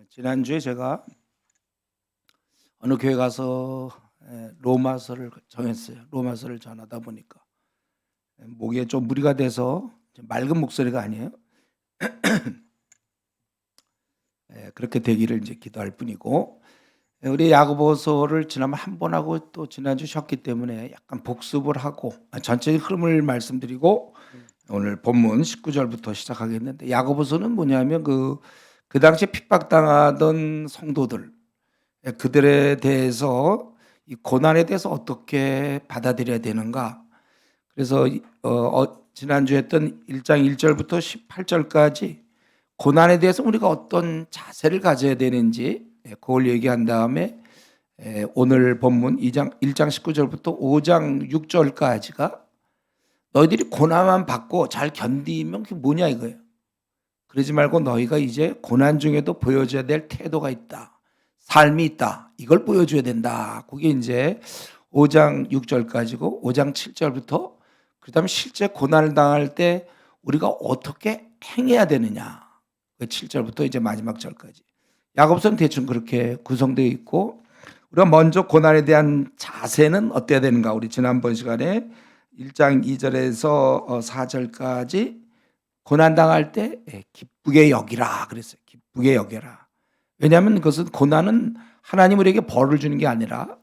지난주에 제가 어느 교회 가서 로마서를 정했어요. 로마서를 전하다 보니까 목에 좀 무리가 돼서 맑은 목소리가 아니에요. 그렇게 되기를 이제 기도할 뿐이고, 우리 야고보서를 지난번 한 번 하고 또 지난주 쉬었기 때문에 약간 복습을 하고 전체적인 흐름을 말씀드리고 오늘 본문 19절부터 시작하겠는데, 야고보서는 뭐냐면 그 당시에 핍박당하던 성도들, 그들에 대해서 이 고난에 대해서 어떻게 받아들여야 되는가. 그래서 지난주에 했던 1장 1절부터 18절까지 고난에 대해서 우리가 어떤 자세를 가져야 되는지 그걸 얘기한 다음에 오늘 본문 1장 19절부터 5장 6절까지가 너희들이 고난만 받고 잘 견디면 그게 뭐냐 이거예요. 그러지 말고 너희가 이제 고난 중에도 보여줘야 될 태도가 있다. 삶이 있다. 이걸 보여줘야 된다. 그게 이제 5장 6절까지고 5장 7절부터 그다음에 실제 고난을 당할 때 우리가 어떻게 행해야 되느냐. 7절부터 이제 마지막 절까지. 야고보서는 대충 그렇게 구성되어 있고, 우리가 먼저 고난에 대한 자세는 어때야 되는가. 우리 지난번 시간에 1장 2절에서 4절까지 고난 당할 때 기쁘게 여기라 그랬어요. 기쁘게 여겨라. 왜냐하면 그것은 고난은 하나님 우리에게 벌을 주는 게 아니라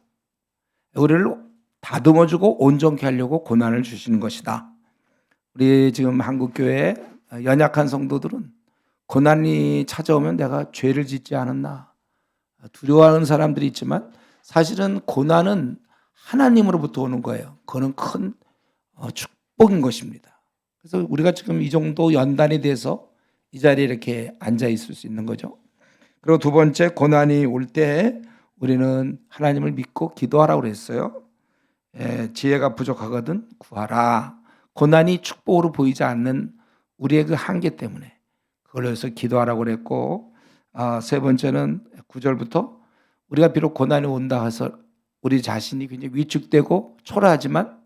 우리를 다듬어주고 온전케 하려고 고난을 주시는 것이다. 우리 지금 한국교회 연약한 성도들은 고난이 찾아오면 내가 죄를 짓지 않았나 두려워하는 사람들이 있지만, 사실은 고난은 하나님으로부터 오는 거예요. 그거는 큰 축복인 것입니다. 그래서 우리가 지금 이 정도 연단이 돼서 이 자리에 이렇게 앉아 있을 수 있는 거죠. 그리고 두 번째, 고난이 올 때 우리는 하나님을 믿고 기도하라고 그랬어요. 지혜가 부족하거든 구하라. 고난이 축복으로 보이지 않는 우리의 그 한계 때문에 그걸 위해서 기도하라고 그랬고, 세 번째는 9절부터 우리가 비록 고난이 온다 해서 우리 자신이 굉장히 위축되고 초라하지만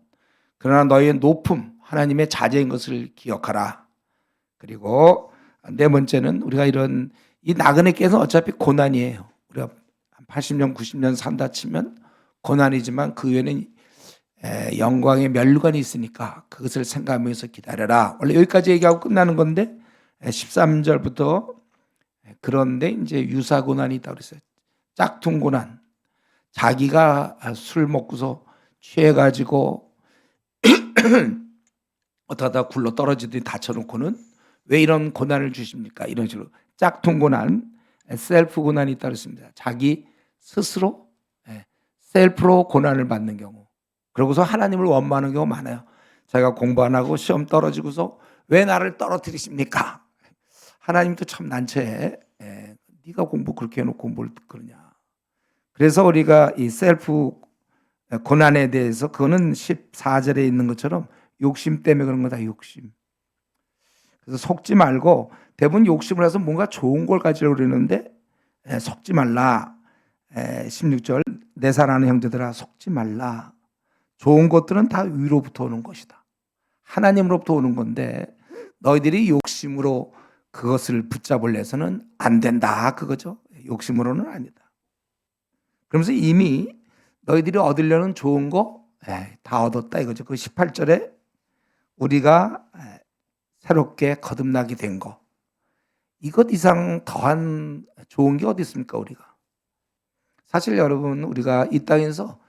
그러나 너희의 높음 하나님의 자제인 것을 기억하라. 그리고 네 번째는 우리가 이런 이 나그네 길은 어차피 고난이에요. 우리가 80년 90년 산다 치면 고난이지만 그 외에는 영광의 멸류관이 있으니까 그것을 생각하면서 기다려라. 원래 여기까지 얘기하고 끝나는 건데 13절부터 그런데 이제 유사 고난이 있다고 그랬어요. 짝퉁 고난. 자기가 술 먹고서 취해가지고 어떡하다 굴러 떨어지더니 다쳐놓고는 왜 이런 고난을 주십니까? 이런 식으로 짝퉁 고난, 셀프 고난이 있다고 했습니다. 자기 스스로 셀프로 고난을 받는 경우. 그러고서 하나님을 원망하는 경우 많아요. 자기가 공부 안 하고 시험 떨어지고서 왜 나를 떨어뜨리십니까? 하나님도 참 난처해. 네가 공부 그렇게 해놓고 뭘 그러냐. 그래서 우리가 이 셀프 고난에 대해서 그거는 14절에 있는 것처럼 욕심 때문에 그런 거다. 욕심. 그래서 속지 말고, 대부분 욕심을 해서 뭔가 좋은 걸 가지려고 그러는데 속지 말라. 16절 내 사랑하는 형제들아 속지 말라. 좋은 것들은 다 위로부터 오는 것이다. 하나님으로부터 오는 건데 너희들이 욕심으로 그것을 붙잡으려 해서는 안 된다. 그거죠. 욕심으로는 아니다. 그러면서 이미 너희들이 얻으려는 좋은 거 다 얻었다 이거죠. 그 18절에 우리가 새롭게 거듭나게 된 거, 이것 이상 더한 좋은 게 어디 있습니까? 우리가 사실 여러분, 우리가 이 땅에서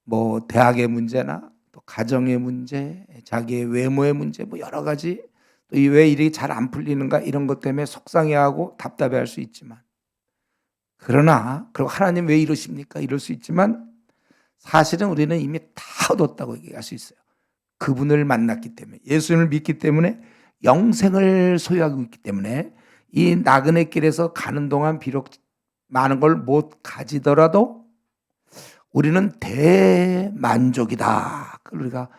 뭐 대학의 문제나 또 가정의 문제, 자기의 외모의 문제, 뭐 여러 가지, 또 왜 일이 잘 안 풀리는가 이런 것 때문에 속상해하고 답답해할 수 있지만, 그러나 그리고 하나님 왜 이러십니까? 이럴 수 있지만 사실은 우리는 이미 다 얻었다고 얘기할 수 있어요. 그분을 만났기 때문에, 예수님을 믿기 때문에, 영생을 소유하고 있기 때문에 이 나그네 길에서 가는 동안 비록 많은 걸 못 가지더라도 우리는 대만족이다. 그걸 우리가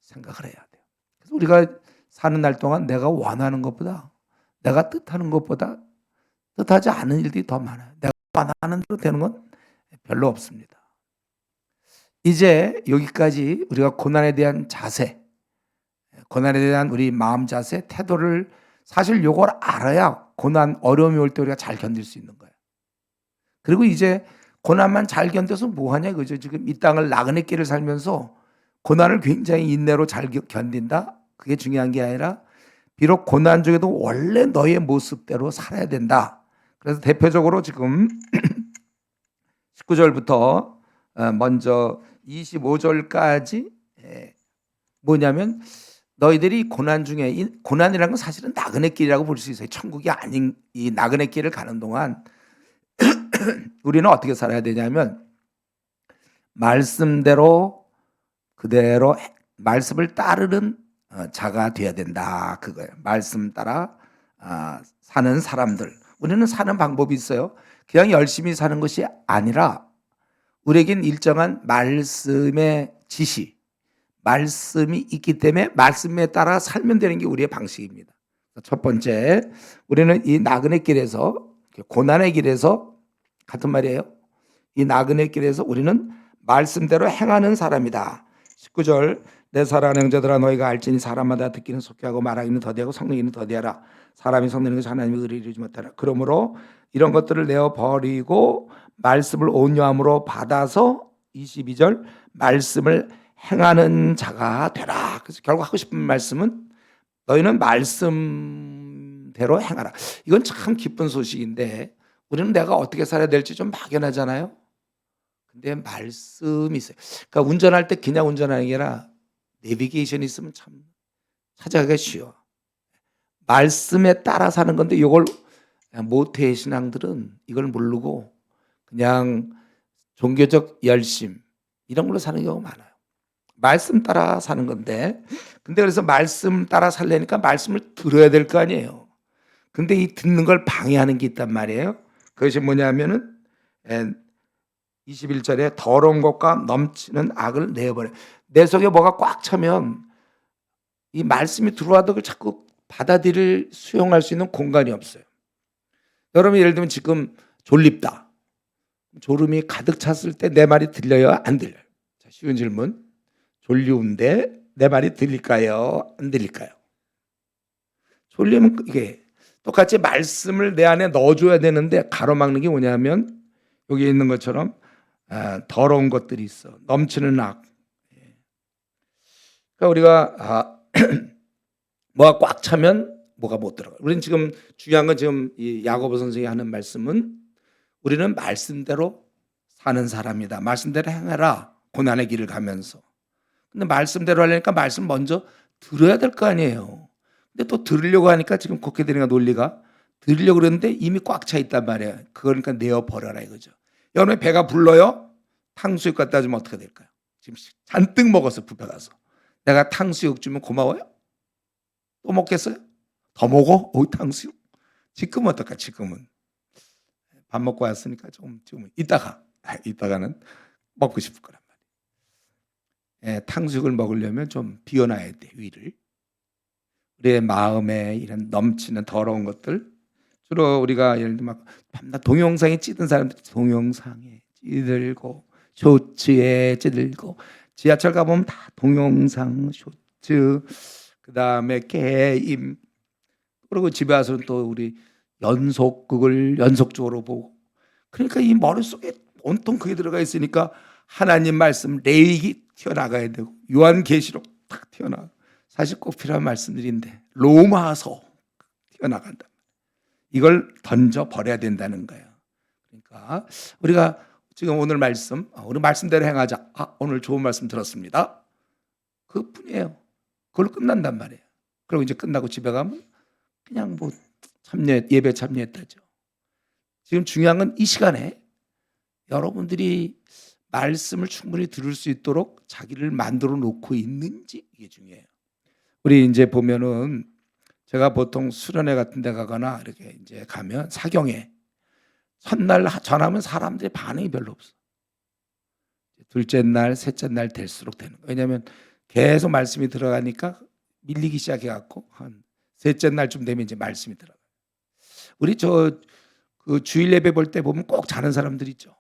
생각을 해야 돼요. 그래서 우리가 사는 날 동안 내가 원하는 것보다, 내가 뜻하는 것보다 뜻하지 않은 일들이 더 많아요. 내가 원하는 대로 되는 건 별로 없습니다. 이제 여기까지 우리가 고난에 대한 자세, 고난에 대한 우리 마음 자세, 태도를, 사실 요걸 알아야 고난, 어려움이 올 때 우리가 잘 견딜 수 있는 거예요. 그리고 이제 고난만 잘 견뎌서 뭐하냐 그죠. 지금 이 땅을 나그네 길을 살면서 고난을 굉장히 인내로 잘 견딘다. 그게 중요한 게 아니라 비록 고난 중에도 원래 너의 모습대로 살아야 된다. 그래서 대표적으로 지금 19절부터 먼저 25절까지 뭐냐면 너희들이 고난 중에, 이 고난이라는 건 사실은 나그네 길이라고 볼 수 있어요. 천국이 아닌 이 나그네 길을 가는 동안 우리는 어떻게 살아야 되냐면 말씀대로 그대로 말씀을 따르는 자가 되어야 된다. 그거예요. 말씀 따라 사는 사람들. 우리는 사는 방법이 있어요. 그냥 열심히 사는 것이 아니라 우리에겐 일정한 말씀의 지시, 말씀이 있기 때문에 말씀에 따라 살면 되는 게 우리의 방식입니다. 첫 번째, 우리는 이 나그네 길에서, 고난의 길에서, 같은 말이에요. 이 나그네 길에서 우리는 말씀대로 행하는 사람이다. 19절, 내 사랑하는 형제들아 너희가 알지니 사람마다 듣기는 속하고 말하기는 더디하고 성내기는 더디하라. 사람이 성내는 것이 하나님의 의를 이루지 못하라. 그러므로 이런 것들을 내어버리고 말씀을 온유함으로 받아서 22절 말씀을 행하는 자가 되라. 그래서 결국 하고 싶은 말씀은 너희는 말씀대로 행하라. 이건 참 기쁜 소식인데 우리는 내가 어떻게 살아야 될지 좀 막연하잖아요. 근데 말씀이 있어요. 그러니까 운전할 때 그냥 운전하는 게 아니라 내비게이션이 있으면 참 찾아가기가 쉬워. 말씀에 따라 사는 건데 이걸 모태 신앙들은 이걸 모르고 그냥 종교적 열심 이런 걸로 사는 경우가 많아요. 말씀 따라 사는 건데 근데 그래서 말씀 따라 살려니까 말씀을 들어야 될 거 아니에요. 근데 이 듣는 걸 방해하는 게 있단 말이에요. 그것이 뭐냐면은 21절에 더러운 것과 넘치는 악을 내어버려. 내 속에 뭐가 꽉 차면 이 말씀이 들어와도 그걸 자꾸 받아들일 수용할 수 있는 공간이 없어요. 여러분 예를 들면 지금 졸립다. 졸음이 가득 찼을 때 내 말이 들려요? 안 들려요? 자, 쉬운 질문. 졸리운데 내 말이 들릴까요? 안 들릴까요? 졸리면 이게 똑같이 말씀을 내 안에 넣어줘야 되는데 가로막는 게 뭐냐면 여기 있는 것처럼 더러운 것들이 있어. 넘치는 악. 그러니까 우리가 뭐가 꽉 차면 뭐가 못 들어가. 우리는 지금 중요한 건 지금 이 야고보 선생이 하는 말씀은 우리는 말씀대로 사는 사람이다. 말씀대로 행해라. 고난의 길을 가면서. 근데 말씀대로 하려니까 말씀 먼저 들어야 될 거 아니에요. 근데 또 들으려고 하니까 지금 그렇게 되니까 논리가 들으려고 그랬는데 이미 꽉 차 있단 말이에요. 그러니까 내어버려라 이거죠. 여러분의 배가 불러요? 탕수육 갖다 주면 어떻게 될까요? 지금 잔뜩 먹었어 뷔페 가서. 내가 탕수육 주면 고마워요? 또 먹겠어요? 더 먹어? 탕수육? 지금은 어떨까? 지금은 밥 먹고 왔으니까 지금 이따가는 먹고 싶을 거란 말이에요. 탕수육을 먹으려면 좀 비워놔야 돼 위를. 우리의 마음에 이런 넘치는 더러운 것들 주로 우리가 예를 들면 밤낮 동영상에 찌든 사람들 동영상에 찌들고 쇼츠에 찌들고 지하철 가보면 다 동영상 쇼츠 그다음에 게임 그리고 집에 와서는 또 우리 연속극을 연속적으로 보고 그러니까 이 머릿속에 온통 그게 들어가 있으니까 하나님 말씀 레위기 튀어나가야 되고 요한계시록 탁 튀어나가 사실 꼭 필요한 말씀들인데 로마서 튀어나간다. 이걸 던져버려야 된다는 거예요. 그러니까 우리가 지금 오늘 말씀 우리 말씀대로 행하자. 오늘 좋은 말씀 들었습니다. 그뿐이에요. 그걸로 끝난단 말이에요. 그리고 이제 끝나고 집에 가면 그냥 뭐 예배 참여했다죠. 지금 중요한 건 이 시간에 여러분들이 말씀을 충분히 들을 수 있도록 자기를 만들어 놓고 있는지 이게 중요해요. 우리 이제 보면은 제가 보통 수련회 같은 데 가거나 이렇게 이제 가면 사경회 첫날 전하면 사람들의 반응이 별로 없어. 둘째 날, 셋째 날 될수록 되는 거예요. 왜냐하면 계속 말씀이 들어가니까 밀리기 시작해 갖고 한 셋째 날쯤 되면 이제 말씀이 들어가요. 우리 그 주일 예배 볼 때 보면 꼭 자는 사람들 있죠.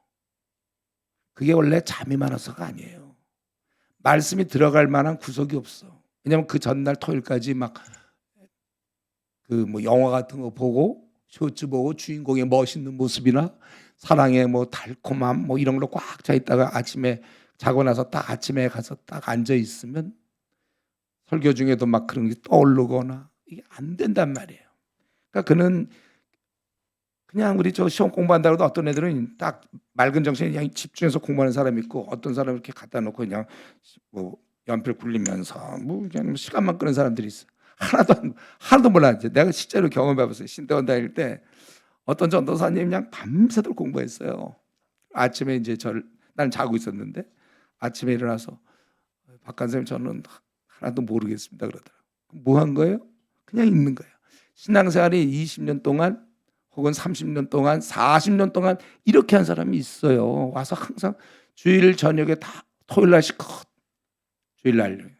그게 원래 잠이 많아서가 아니에요. 말씀이 들어갈 만한 구석이 없어. 왜냐하면 그 전날 토요일까지 막 그 뭐 영화 같은 거 보고 쇼츠 보고 주인공의 멋있는 모습이나 사랑의 뭐 달콤함 뭐 이런 걸로 꽉 차 있다가 아침에 자고 나서 딱 아침에 가서 딱 앉아 있으면 설교 중에도 막 그런 게 떠오르거나 이게 안 된단 말이에요. 그러니까 그는 그냥 우리 저 시험 공부한다고 해도 어떤 애들은 딱 맑은 정신에 그냥 집중해서 공부하는 사람이 있고 어떤 사람은 이렇게 갖다 놓고 그냥 뭐 연필 굴리면서 뭐 그냥 시간만 끄는 사람들이 있어. 하나도 몰라. 이제 내가 실제로 경험해 봤어요. 신대원 다닐 때 어떤 전도사님 그냥 밤새도록 공부했어요. 아침에 이제 난 자고 있었는데 아침에 일어나서 박관쌤 저는 하나도 모르겠습니다 그러더라고요. 뭐 한 거예요? 그냥 있는 거예요. 신앙생활이 20년 동안 혹은 30년 동안 40년 동안 이렇게 한 사람이 있어요. 와서 항상 주일 저녁에 다 토요일 날씩 주일 날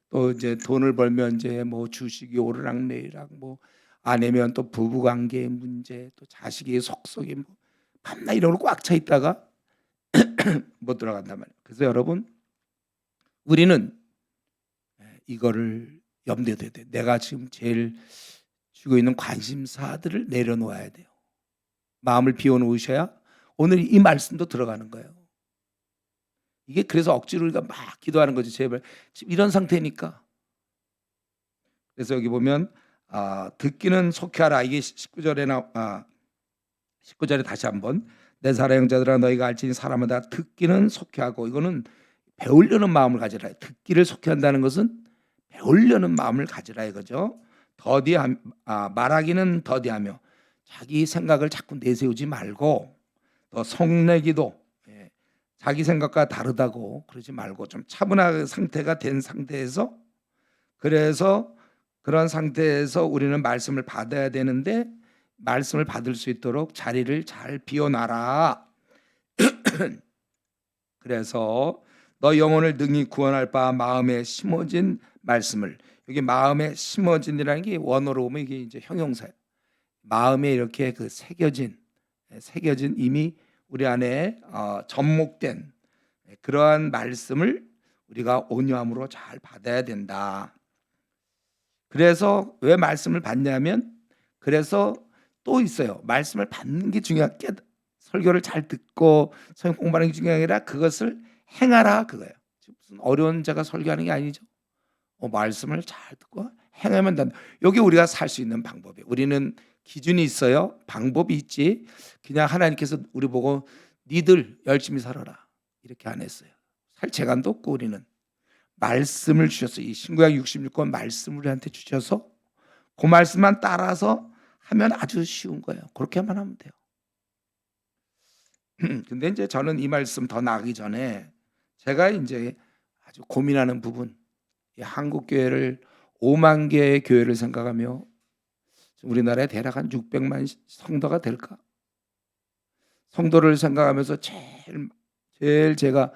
또 이제 돈을 벌면 이제 뭐 주식이 오르락내리락 뭐 아내면 또 부부관계 문제 또 자식의 속속이 뭐 밤낮 이런 걸 꽉 차 있다가 못 들어간단 말이에요. 그래서 여러분 우리는 이거를 염두에 둬야 돼. 내가 지금 제일 쥐고 있는 관심사들을 내려놓아야 돼요. 마음을 비워놓으셔야 오늘 이 말씀도 들어가는 거예요. 이게 그래서 억지로 우리가 막 기도하는 거지. 제발 지금 이런 상태니까. 그래서 여기 보면 듣기는 속히하라. 이게 19절에 다시 한번 내 사랑하는 형제들아 너희가 알지니 사람마다 듣기는 속히하고 이거는 배우려는 마음을 가지라. 듣기를 속히한다는 것은 배우려는 마음을 가지라 이거죠. 말하기는 더디하며 자기 생각을 자꾸 내세우지 말고 또 성내기도 자기 생각과 다르다고 그러지 말고 좀 차분한 상태가 된 상태에서 그래서 그런 상태에서 우리는 말씀을 받아야 되는데 말씀을 받을 수 있도록 자리를 잘 비워놔라. 그래서 너 영혼을 능히 구원할 바 마음에 심어진 말씀을 여기 마음에 심어진이라는 게 원어로 보면 이게 이제 형용사예요. 마음에 이렇게 그 새겨진 이미 우리 안에 접목된 그러한 말씀을 우리가 온유함으로 잘 받아야 된다. 그래서 왜 말씀을 받냐면 그래서 또 있어요. 말씀을 받는 게 중요한 게 설교를 잘 듣고 성경 공부하는 게 중요한 게 아니라 그것을 행하라 그거예요. 무슨 어려운 자가 설교하는 게 아니죠. 말씀을 잘 듣고 행하면 된다. 여기 우리가 살 수 있는 방법이에요. 우리는 기준이 있어요. 방법이 있지. 그냥 하나님께서 우리 보고 니들 열심히 살아라 이렇게 안 했어요. 살 재간도 없고 우리는 말씀을 주셨어요. 이 신구약 66권 말씀을 우리한테 주셔서 그 말씀만 따라서 하면 아주 쉬운 거예요. 그렇게만 하면 돼요. 근데 이제 저는 이 말씀 더 나가기 전에 제가 이제 아주 고민하는 부분, 이 한국 교회를 5만 개의 교회를 생각하며 우리나라에 대략 한 600만 성도가 될까? 성도를 생각하면서 제일 제가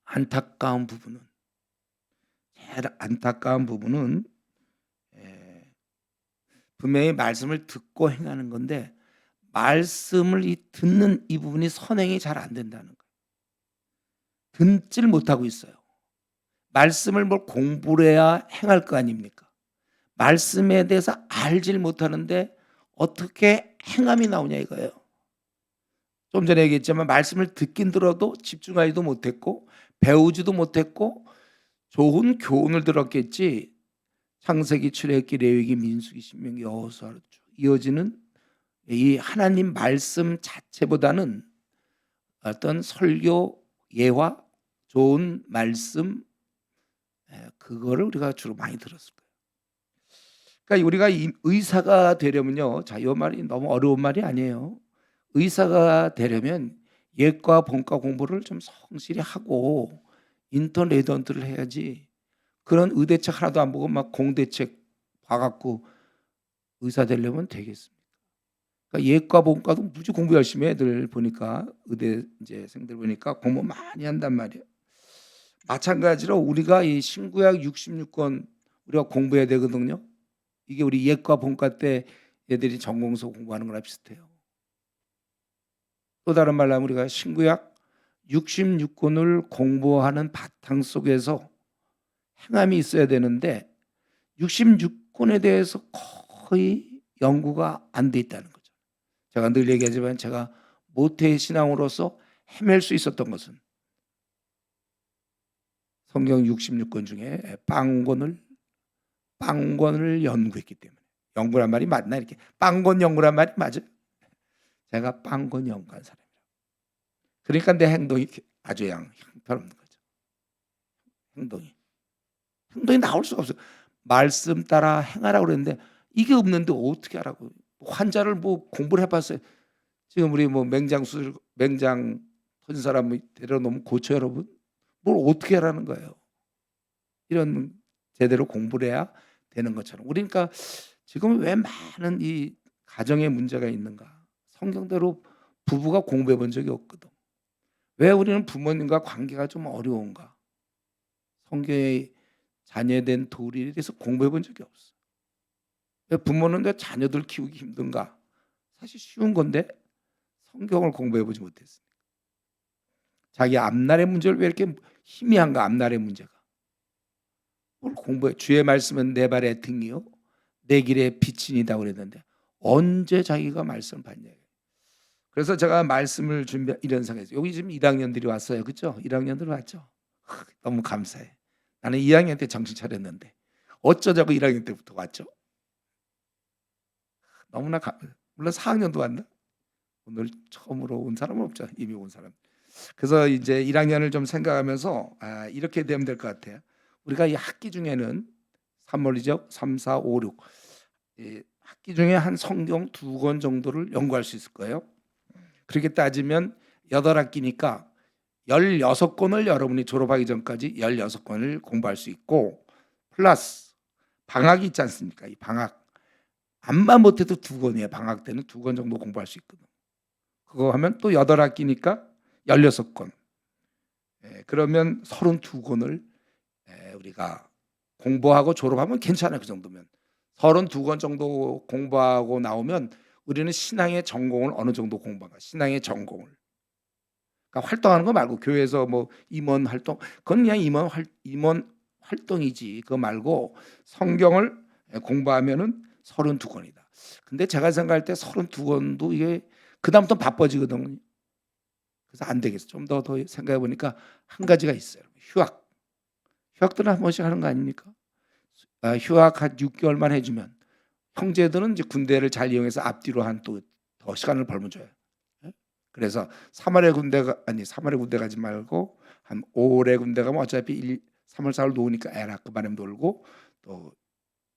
안타까운 부분은 분명히 말씀을 듣고 행하는 건데 말씀을 듣는 이 부분이 선행이 잘 안 된다는 거예요. 듣질 못하고 있어요. 말씀을 뭘 공부를 해야 행할 거 아닙니까? 말씀에 대해서 알질 못하는데 어떻게 행함이 나오냐 이거예요. 좀 전에 얘기했지만 말씀을 듣긴 들어도 집중하지도 못했고 배우지도 못했고 좋은 교훈을 들었겠지 창세기, 출애굽기, 레위기, 민수기, 신명기, 여호수아로 이어지는 이 하나님 말씀 자체보다는 어떤 설교, 예화, 좋은 말씀 그거를 우리가 주로 많이 들었을 거예요. 그러니까 우리가 의사가 되려면요. 자, 이 말이 너무 어려운 말이 아니에요. 의사가 되려면 예과 본과 공부를 좀 성실히 하고 인턴레지던트를 해야지 그런 의대책 하나도 안 보고 막 공대책 봐갖고 의사 되려면 되겠습니까? 그러니까 예과 본과도 무지 공부 열심히 해 애들 보니까 의대생들 보니까 공부 많이 한단 말이에요. 마찬가지로 우리가 이 신구약 66권 우리가 공부해야 되거든요. 이게 우리 예과 본과 때 애들이 전공서 공부하는 거랑 비슷해요. 또 다른 말로 하면 우리가 신구약 66권을 공부하는 바탕 속에서 행함이 있어야 되는데 66권에 대해서 거의 연구가 안 돼 있다는 거죠. 제가 늘 얘기하지만 제가 모태 신앙으로서 헤맬 수 있었던 것은 성경 66권 중에 빵권을 연구했기 때문에. 연구란 말이 맞나? 이렇게 빵권 연구란 말이 맞아요? 제가 빵권 연구한 사람이에요. 그러니까 내 행동이 아주 형편없는 거죠. 행동이 나올 수가 없어요. 말씀 따라 행하라고 그랬는데 이게 없는데 어떻게 하라고. 환자를 뭐 공부를 해봤어요. 지금 우리 뭐 맹장 터진 사람 데려놓으면 고쳐, 여러분? 뭘 어떻게 하라는 거예요. 이런 제대로 공부를 해야 되는 것처럼. 그러니까 지금 왜 많은 이 가정에 문제가 있는가. 성경대로 부부가 공부해 본 적이 없거든. 왜 우리는 부모님과 관계가 좀 어려운가. 성경의 자녀된 도리에 대해서 공부해 본 적이 없어. 왜 부모는 왜 자녀들 키우기 힘든가. 사실 쉬운 건데 성경을 공부해 보지 못했습니다. 자기 앞날의 문제를 왜 이렇게 희미한가. 앞날의 문제가. 뭘 공부해. 주의 말씀은 내 발의 등이요 내 길의 빛이니다 그랬는데 언제 자기가 말씀을 봤냐. 그래서 제가 말씀을 준비 이런 생각했어요. 여기 지금 1학년들이 왔어요. 그렇죠? 1학년들 왔죠? 너무 감사해. 나는 2학년 때 정신 차렸는데 어쩌자고 1학년 때부터 왔죠? 너무나 물론 4학년도 왔나? 오늘 처음으로 온 사람은 없죠. 이미 온 사람. 그래서 이제 1학년을 좀 생각하면서 이렇게 되면 될 것 같아요. 우리가 이 학기 중에는 3월이죠. 3, 4, 5, 6 학기 중에 한 성경 2권 정도를 연구할 수 있을 거예요. 그렇게 따지면 8학기니까 16권을 여러분이 졸업하기 전까지 16권을 공부할 수 있고 플러스 방학이 있지 않습니까? 이 방학 암만 못해도 2권이에요. 방학 때는 2권 정도 공부할 수 있거든. 그거 하면 또 8학기니까 16권. 그러면 32권을 우리가 공부하고 졸업하면 괜찮아요. 그 정도면 32권 정도 공부하고 나오면 우리는 신앙의 전공을 어느 정도 공부한가. 신앙의 전공을. 그러니까 활동하는 거 말고 교회에서 뭐 임원 활동 그건 그냥 임원 활동이지. 그거 말고 성경을 공부하면은 32권이다. 근데 제가 생각할 때 32권도 이게 그다음부터 바빠지거든요. 그래서 안 되겠어. 좀 더 생각해 보니까 한 가지가 있어요. 휴학들은 한 번씩 하는 거 아닙니까? 휴학 한 6개월만 해주면 형제들은 이제 군대를 잘 이용해서 앞뒤로 한 또 더 시간을 벌면 줘요. 그래서 3월에 군대 가지 말고 한 5월에 군대 가면 어차피 3월 4월 노니까 에라 그만하면 놀고 또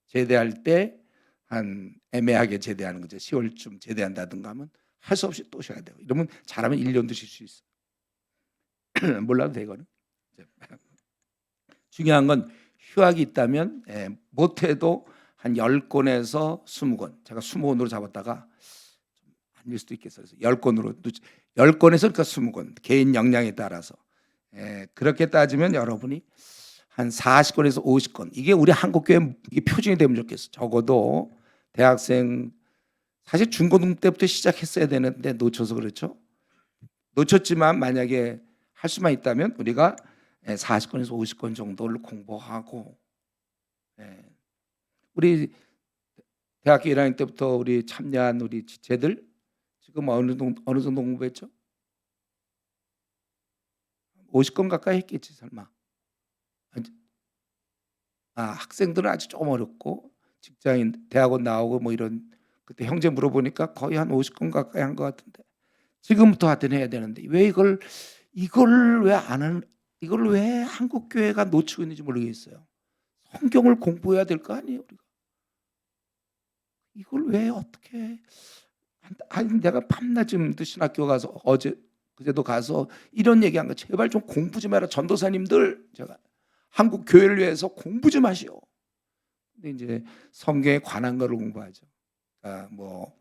제대할 때 한 애매하게 제대하는 거죠. 10월쯤 제대한다든가 하면 할 수 없이 또 쉬어야 돼요. 이러면 잘하면 1년도 쉴 수 있어. 몰라도 되거든. 중요한 건 휴학이 있다면 못해도 한 10권에서 20권. 제가 20권으로 잡았다가 아닐 수도 있겠어요. 10권에서 그러니까 20권. 개인 역량에 따라서. 그렇게 따지면 여러분이 한 40권에서 50권. 이게 우리 한국교회 이게 표준이 되면 좋겠어. 적어도 대학생 사실 중고등 때부터 시작했어야 되는데 놓쳐서 그렇죠. 놓쳤지만 만약에 할 수만 있다면 우리가 40권에서 50권 정도를 공부하고 우리 대학교 1학년 때부터 우리 참여한 우리 지체들 지금 어느 정도 공부했죠? 50권 가까이 했겠지 설마. 학생들은 아직 좀 어렵고 직장인 대학원 나오고 뭐 이런 그때 형제 물어보니까 거의 한 50권 가까이 한 것 같은데 지금부터 하여튼 해야 되는데 왜 이걸 왜 안 하는 이걸 왜 한국 교회가 놓치고 있는지 모르겠어요. 성경을 공부해야 될 거 아니에요, 우리가. 이걸 왜 어떻게 아니 내가 밤낮 지금 신학교 가서 그제도 가서 이런 얘기한 거 제발 좀 공부 좀 해라 전도사님들 제가 한국 교회를 위해서 공부 좀 하시오. 근데 이제 성경에 관한 거를 공부하죠. 그러니까 뭐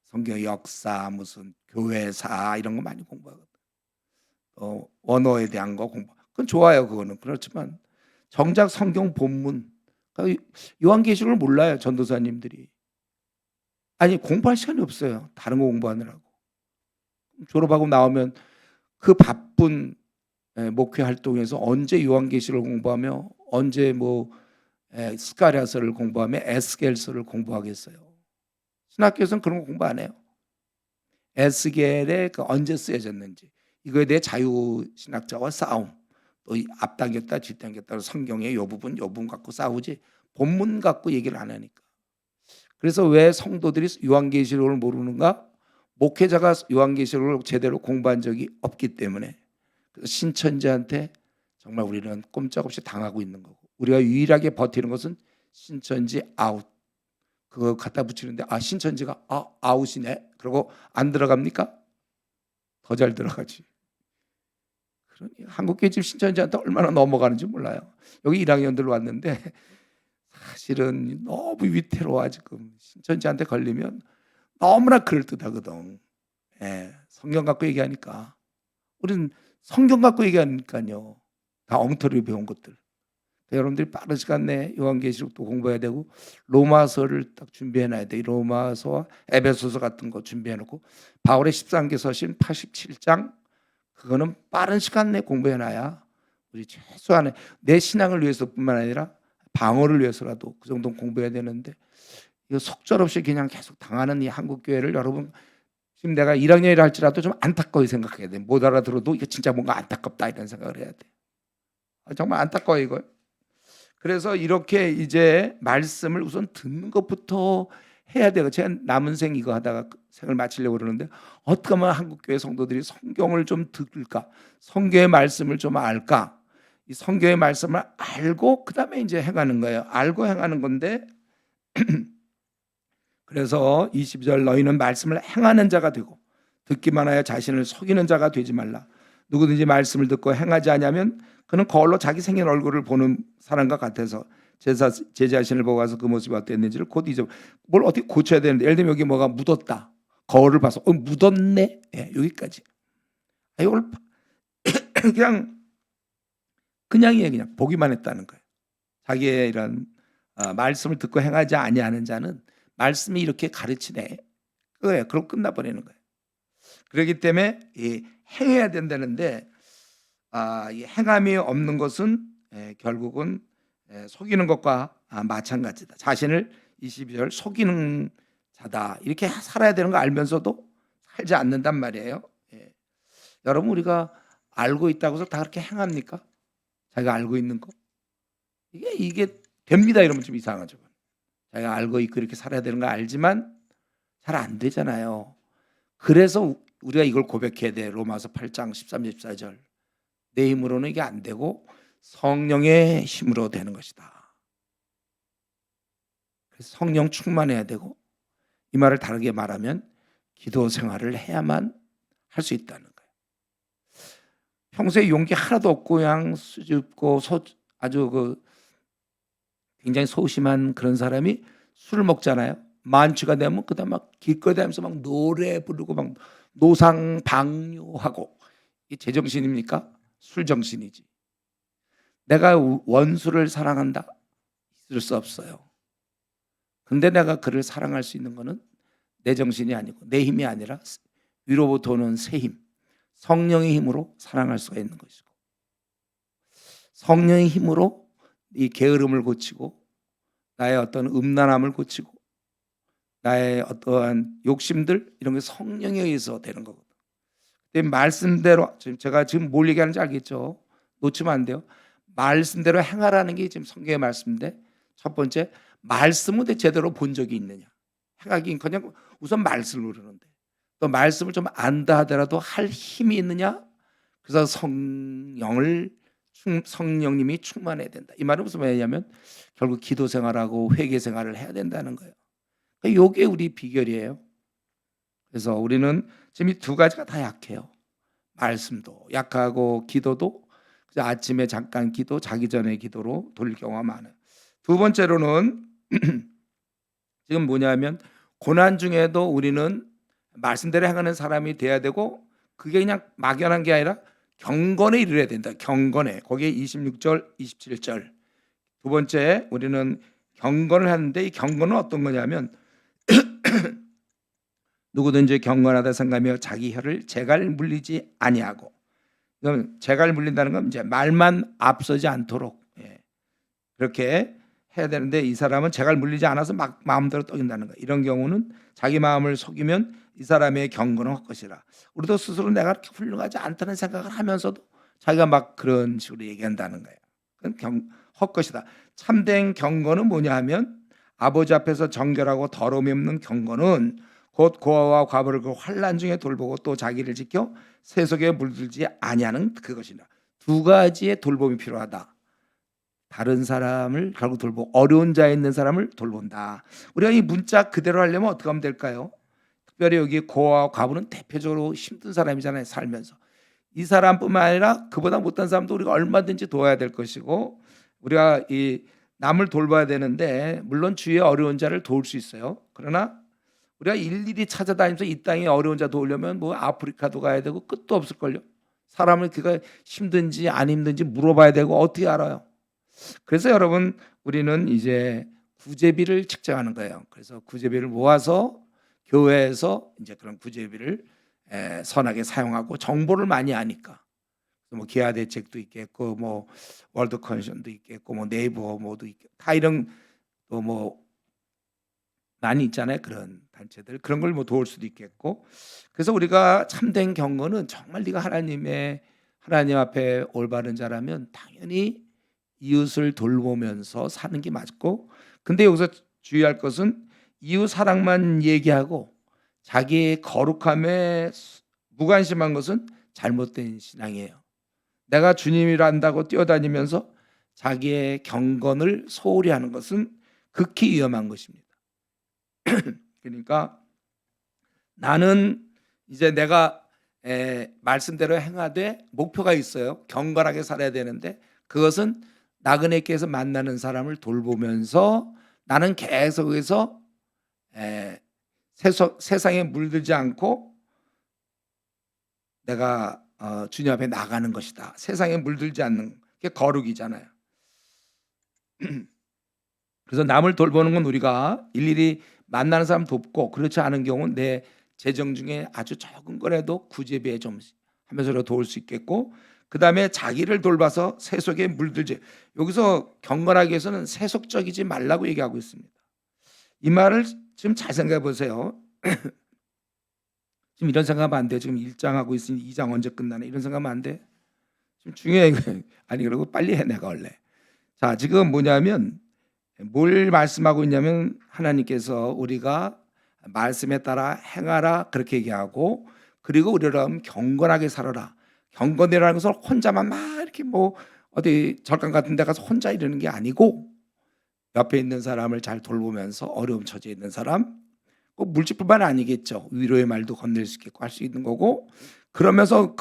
성경 역사 무슨 교회사 이런 거 많이 공부하거든. 언어에 대한 거 공부. 그건 좋아요, 그거는. 그렇지만 정작 성경 본문 그러니까 요한계시록을 몰라요, 전도사님들이. 아니 공부할 시간이 없어요. 다른 거 공부하느라고. 졸업하고 나오면 그 바쁜 목회 활동에서 언제 요한계시록을 공부하며 언제 뭐 스가랴서를 공부하며 에스겔서를 공부하겠어요. 신학교에서는 그런 거 공부 안 해요. 에스겔에 그 언제 쓰여졌는지 이거에 대해 자유신학자와 싸움, 또 앞당겼다 뒷당겼다 성경의 요 부분 갖고 싸우지 본문 갖고 얘기를 안 하니까. 그래서 왜 성도들이 요한계시록을 모르는가? 목회자가 요한계시록을 제대로 공부한 적이 없기 때문에. 그래서 신천지한테 정말 우리는 꼼짝없이 당하고 있는 거고, 우리가 유일하게 버티는 것은 신천지 아웃, 그거 갖다 붙이는데 신천지가 아웃이네 그러고 안 들어갑니까? 더 잘 들어가지. 그러니 한국교회 집 신천지한테 얼마나 넘어가는지 몰라요. 여기 1학년들 왔는데 사실은 너무 위태로워. 지금 신천지한테 걸리면 너무나 그럴듯하거든. 성경 갖고 얘기하니까. 우리는 성경 갖고 얘기하니까요. 다 엉터리로 배운 것들. 여러분들이 빠른 시간 내에 요한계시록도 공부해야 되고 로마서를 딱 준비해놔야 돼. 로마서와 에베소서 같은 거 준비해놓고 바울의 13개 서신 87장 그거는 빠른 시간 내에 공부해놔야 우리 최소한의 내 신앙을 위해서뿐만 아니라 방어를 위해서라도 그 정도는 공부해야 되는데, 이거 속절없이 그냥 계속 당하는 이 한국교회를 여러분 지금 내가 1학년이라 할지라도 좀 안타까이 생각해야 돼. 못 알아들어도 이거 진짜 뭔가 안타깝다 이런 생각을 해야 돼. 정말 안타까워 이거. 그래서 이렇게 이제 말씀을 우선 듣는 것부터 해야 돼요. 제가 남은 생 이거 하다가 생을 마치려고 그러는데 어떻게 하면 한국교회 성도들이 성경을 좀 들을까? 성경의 말씀을 좀 알까? 이 성경의 말씀을 알고 그 다음에 이제 행하는 거예요. 알고 행하는 건데 그래서 22절 너희는 말씀을 행하는 자가 되고 듣기만 하여 자신을 속이는 자가 되지 말라. 누구든지 말씀을 듣고 행하지 않으면 그는 거울로 자기 생긴 얼굴을 보는 사람과 같아서 제 자신을 보고 와서 그 모습이 어땠는지를 곧 잊어. 뭘 어떻게 고쳐야 되는데, 예를 들면 여기 뭐가 묻었다. 거울을 봐서 묻었네. 여기까지. 이걸 그냥이에요. 그냥 보기만 했다는 거예요. 자기의 이런 말씀을 듣고 행하지 아니하는 자는 말씀이 이렇게 가르치네. 그거예요. 그럼 끝나버리는 거예요. 그렇기 때문에 행해야 된다는데 이 행함이 없는 것은 결국은 속이는 것과 마찬가지다. 자신을 22절 속이는 자다. 이렇게 살아야 되는 거 알면서도 살지 않는단 말이에요. 여러분 우리가 알고 있다고 해서 다 그렇게 행합니까? 자기가 알고 있는 거? 이게 됩니다. 이러면 좀 이상하죠. 자기가 알고 있고 이렇게 살아야 되는 거 알지만 잘 안 되잖아요. 그래서 우리가 이걸 고백해야 돼. 로마서 8장 13, 14절. 내 힘으로는 이게 안 되고 성령의 힘으로 되는 것이다. 그래서 성령 충만해야 되고, 이 말을 다르게 말하면 기도 생활을 해야만 할 수 있다는 거예요. 평소에 용기 하나도 없고 그냥 수줍고 아주 굉장히 소심한 그런 사람이 술을 먹잖아요. 만취가 되면 그다음 막 기꺼이 다니면서 막 노래 부르고 막 노상방뇨하고, 이게 제정신입니까? 술정신이지. 내가 원수를 사랑한다? 있을 수 없어요. 근데 내가 그를 사랑할 수 있는 거는 내 정신이 아니고 내 힘이 아니라 위로부터 오는 새 힘, 성령의 힘으로 사랑할 수가 있는 것이고, 성령의 힘으로 이 게으름을 고치고 나의 어떤 음란함을 고치고 나의 어떠한 욕심들 이런 게 성령에 의해서 되는 거거든요. 말씀대로 제가 지금 뭘 얘기하는지 알겠죠? 놓치면 안 돼요. 말씀대로 행하라는 게 지금 성경의 말씀인데, 첫 번째 말씀을 제대로 본 적이 있느냐. 행하기는커녕 우선 말씀을 모르는데 또 말씀을 좀 안다 하더라도 할 힘이 있느냐. 그래서 성령님이 충만해야 된다. 이 말은 무슨 말이냐면 결국 기도 생활하고 회개 생활을 해야 된다는 거예요. 이게 우리 비결이에요. 그래서 우리는 지금 이 두 가지가 다 약해요. 말씀도 약하고 기도도 아침에 잠깐 기도, 자기 전에 기도로 돌릴 경우가 많아요. 두 번째로는 지금 뭐냐면 고난 중에도 우리는 말씀대로 행하는 사람이 돼야 되고, 그게 그냥 막연한 게 아니라 경건에 이르러야 된다. 경건에. 거기에 26절, 27절. 두 번째 우리는 경건을 하는데, 이 경건은 어떤 거냐면 누구든지 경건하다 생각하며 자기 혀를 재갈 물리지 아니하고, 그럼 재갈 물린다는 건 이제 말만 앞서지 않도록 그렇게 해야 되는데 이 사람은 재갈 물리지 않아서 막 마음대로 떠긴다는 거야. 이런 경우는 자기 마음을 속이면 이 사람의 경건은 헛것이라. 우리도 스스로 내가 그렇게 훌륭하지 않다는 생각을 하면서도 자기가 막 그런 식으로 얘기한다는 거야. 그건 헛것이다. 참된 경건은 뭐냐 하면 아버지 앞에서 정결하고 더러움이 없는 경건은 곧 고아와 과부를 그 환난 중에 돌보고 또 자기를 지켜 세속에 물들지 아니하는 그것이다. 두 가지의 돌봄이 필요하다. 다른 사람을 결국 돌보고 어려운 자에 있는 사람을 돌본다. 우리가 이 문자 그대로 하려면 어떻게 하면 될까요? 특별히 여기 고아와 과부는 대표적으로 힘든 사람이잖아요. 살면서. 이 사람뿐만 아니라 그보다 못한 사람도 우리가 얼마든지 도와야 될 것이고 우리가 이 남을 돌봐야 되는데 물론 주위에 어려운 자를 도울 수 있어요. 그러나 우리가 일일이 찾아다니면서 이 땅에 어려운 자 도우려면 뭐 아프리카도 가야 되고 끝도 없을걸요. 사람을 그가 힘든지 안 힘든지 물어봐야 되고 어떻게 알아요? 그래서 여러분 우리는 이제 구제비를 책정하는 거예요. 그래서 구제비를 모아서 교회에서 이제 그런 구제비를 선하게 사용하고 정보를 많이 아니까 뭐 기아 대책도 있겠고 뭐 월드 컨션도 있겠고 뭐 네이버 뭐도 있겠고 다 이런 또 뭐 많이 있잖아요. 그런 단체들 그런 걸 뭐 도울 수도 있겠고 그래서 우리가 참된 경건은 정말 네가 하나님 앞에 올바른 자라면 당연히 이웃을 돌보면서 사는 게 맞고 근데 여기서 주의할 것은 이웃 사랑만 얘기하고 자기의 거룩함에 무관심한 것은 잘못된 신앙이에요. 내가 주님이라 한다고 뛰어다니면서 자기의 경건을 소홀히 하는 것은 극히 위험한 것입니다. 그러니까 나는 이제 내가 말씀대로 행하되 목표가 있어요. 경건하게 살아야 되는데 그것은 나그네께서 만나는 사람을 돌보면서 나는 계속해서 세상에 물들지 않고 내가 주님 앞에 나가는 것이다. 세상에 물들지 않는 게 거룩이잖아요. 그래서 남을 돌보는 건 우리가 일일이 만나는 사람 돕고 그렇지 않은 경우는 내 재정 중에 아주 적은 거라도 구제비에 좀 하면서 도울 수 있겠고 그 다음에 자기를 돌봐서 세속에 물들지 여기서 경건하기 위해서는 세속적이지 말라고 얘기하고 있습니다. 이 말을 지금 잘 생각해 보세요. 지금 이런 생각하면 안 돼. 지금 1장 하고 있으니 2장 언제 끝나나 이런 생각하면 안 돼. 지금 중요해. 아니 그러고 빨리 해 내가 원래. 자 지금 뭐냐면 뭘 말씀하고 있냐면 하나님께서 우리가 말씀에 따라 행하라 그렇게 얘기하고 그리고 우리를 경건하게 살아라. 경건이라는 것은 혼자만 막 이렇게 뭐 어디 절간 같은 데 가서 혼자 이러는 게 아니고 옆에 있는 사람을 잘 돌보면서 어려움 처지에 있는 사람 꼭 물질뿐만 아니겠죠. 위로의 말도 건넬 수 있겠고 할 수 있는 거고 그러면서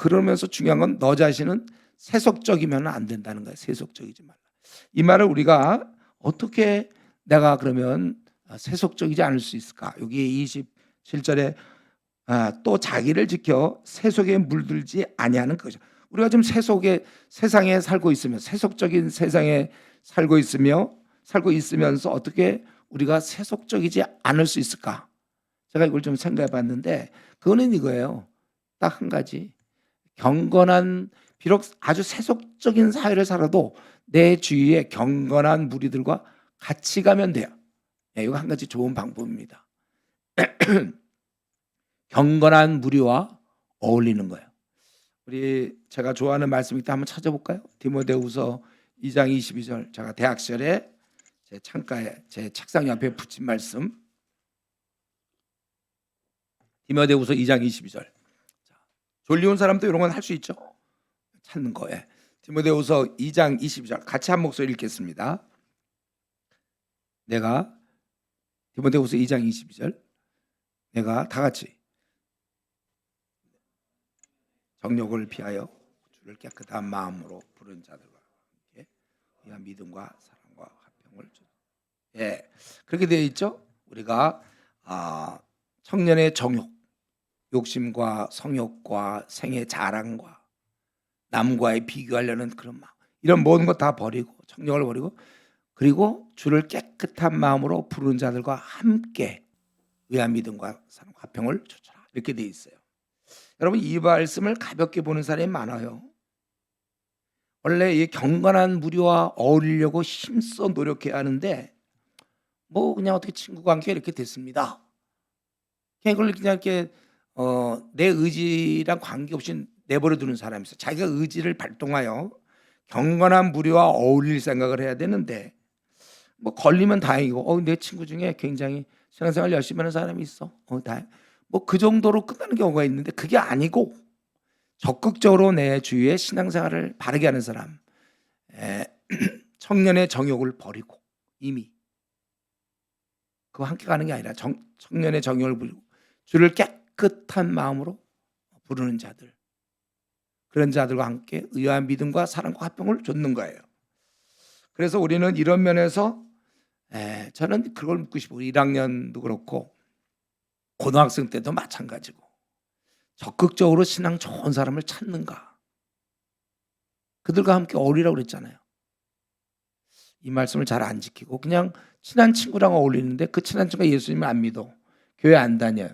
중요한 건 너 자신은 세속적이면 안 된다는 거예요. 세속적이지 말라. 이 말을 우리가 어떻게 내가 그러면 세속적이지 않을 수 있을까? 여기 27절에 또 자기를 지켜 세속에 물들지 아니하는 거죠. 우리가 지금 세상에 살고 있으며 세속적인 세상에 살고 있으면서 어떻게 우리가 세속적이지 않을 수 있을까? 제가 이걸 좀 생각해 봤는데 그거는 이거예요. 딱 한 가지. 경건한 비록 아주 세속적인 사회를 살아도 내 주위에 경건한 무리들과 같이 가면 돼요. 이거 한 가지 좋은 방법입니다. 경건한 무리와 어울리는 거예요. 제가 좋아하는 말씀이 있다 한번 찾아볼까요? 디모데후서 2장 22절 제가 대학 시절에 제 창가에 제 책상 옆에 붙인 말씀 디모데후서 2장 22절 졸리운 사람도 이런 건 할 수 있죠. 찾는 거에 디모데후서 2장 22절 같이 한 목소리 읽겠습니다. 내가 디모데후서 2장 22절 내가 다 같이 정욕을 피하여 주를 깨끗한 마음으로 부른 자들과 함께 위한 믿음과 사랑과 화평을 그렇게 되어 있죠. 우리가 청년의 정욕, 욕심과 성욕과 생의 자랑과 남과의 비교하려는 그런 마음 이런 모든 것 다 버리고 청욕을 버리고 그리고 주를 깨끗한 마음으로 부른 자들과 함께 의한 믿음과 사랑 화평을 쫓아라 이렇게 돼 있어요. 여러분 이 말씀을 가볍게 보는 사람이 많아요. 원래 이 경건한 무리와 어울리려고 힘써 노력해야 하는데 뭐 그냥 어떻게 친구 관계가 이렇게 됐습니다. 그냥 이렇게 내 의지랑 관계없이 내버려 두는 사람이 있어. 자기가 의지를 발동하여 경건한 무리와 어울릴 생각을 해야 되는데 뭐 걸리면 다행이고 내 친구 중에 굉장히 신앙생활 열심히 하는 사람이 있어. 뭐 그 정도로 끝나는 경우가 있는데 그게 아니고 적극적으로 내 주위에 신앙생활을 바르게 하는 사람, 에, 청년의 정욕을 버리고 이미 그거 함께 가는 게 아니라 청년의 정욕을 버리고 주를 깨끗한 마음으로 부르는 자들, 그런 자들과 함께 의아한 믿음과 사랑과 화평을 좇는 거예요. 그래서 우리는 이런 면에서 저는 그걸 묻고 싶어요. 1학년도 그렇고 고등학생 때도 마찬가지고 적극적으로 신앙 좋은 사람을 찾는가? 그들과 함께 어울리라고 그랬잖아요. 이 말씀을 잘 안 지키고 그냥 친한 친구랑 어울리는데 그 친한 친구가 예수님을 안 믿어. 교회 안 다녀요.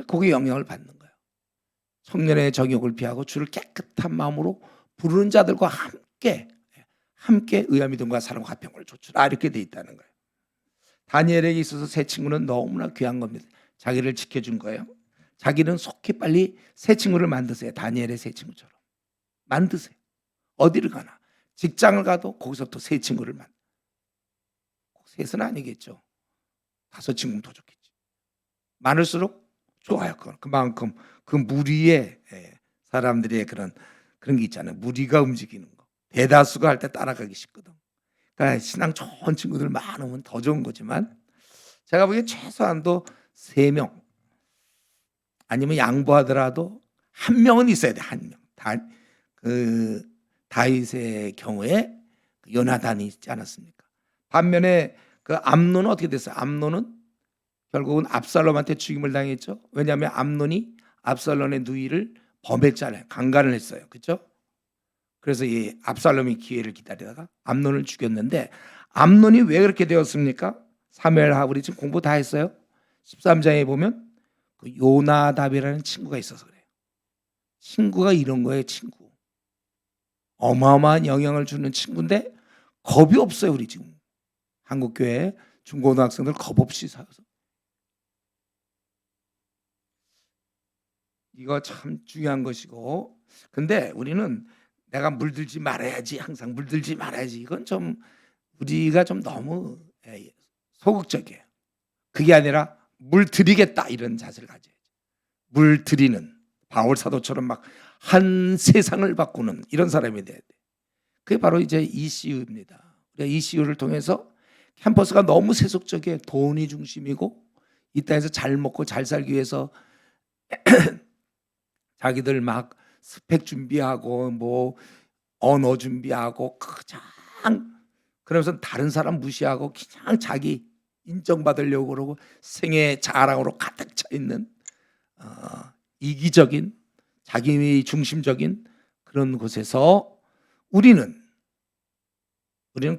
거기에 영향을 받는 거예요. 청년의 정욕을 피하고 주를 깨끗한 마음으로 부르는 자들과 함께 의와 믿음과 사랑과 화평을 좇으라 이렇게 돼 있다는 거예요. 다니엘에게 있어서 새 친구는 너무나 귀한 겁니다. 자기를 지켜준 거예요. 자기는 속히 빨리 새 친구를 만드세요. 다니엘의 새 친구처럼 만드세요. 어디를 가나 직장을 가도 거기서부터 새 친구를 만나. 셋은 아니겠죠. 5친구면 더 좋겠지. 많을수록 좋아요. 그만큼 그 무리의 사람들의 그런 게 있잖아요. 무리가 움직이는 거. 대다수가 할 때 따라가기 쉽거든. 그러니까 신앙 좋은 친구들 많으면 더 좋은 거지만 제가 보기엔 최소한도 3명 아니면 양보하더라도 1명은 있어야 돼. 1명. 다윗의 경우에 요나단이 있지 않았습니까? 반면에 그 암논은 어떻게 됐어요? 암논은 결국은 압살롬한테 죽임을 당했죠. 왜냐하면 암논이 압살롬의 누이를 범했잖아요. 강간을 했어요. 그렇죠? 그래서 이 압살롬이 기회를 기다리다가 암논을 죽였는데 암논이 왜 그렇게 되었습니까? 사무엘하 우리 지금 공부 다 했어요. 13장에 보면 그 요나답이라는 친구가 있어서 그래요. 친구가 이런 거예요. 친구. 어마어마한 영향을 주는 친구인데 겁이 없어요. 우리 지금 한국교회 중고등학생들 겁 없이 살아서. 이거 참 중요한 것이고 근데 우리는 내가 물들지 말아야지 항상 물들지 말아야지 이건 좀 우리가 좀 너무 소극적이에요. 그게 아니라 물들이겠다 이런 자세를 가져야지. 물들이는 바울 사도처럼 막 한 세상을 바꾸는 이런 사람이 돼야 돼. 그게 바로 이제 ECU입니다. 우리가 ECU를 통해서 캠퍼스가 너무 세속적이에요. 돈이 중심이고 이 땅에서 잘 먹고 잘 살기 위해서 자기들 막 스펙 준비하고 뭐 언어 준비하고 그냥 그러면서 다른 사람 무시하고 그냥 자기 인정받으려고 그러고 생애 자랑으로 가득 차 있는 이기적인 자기 중심적인 그런 곳에서 우리는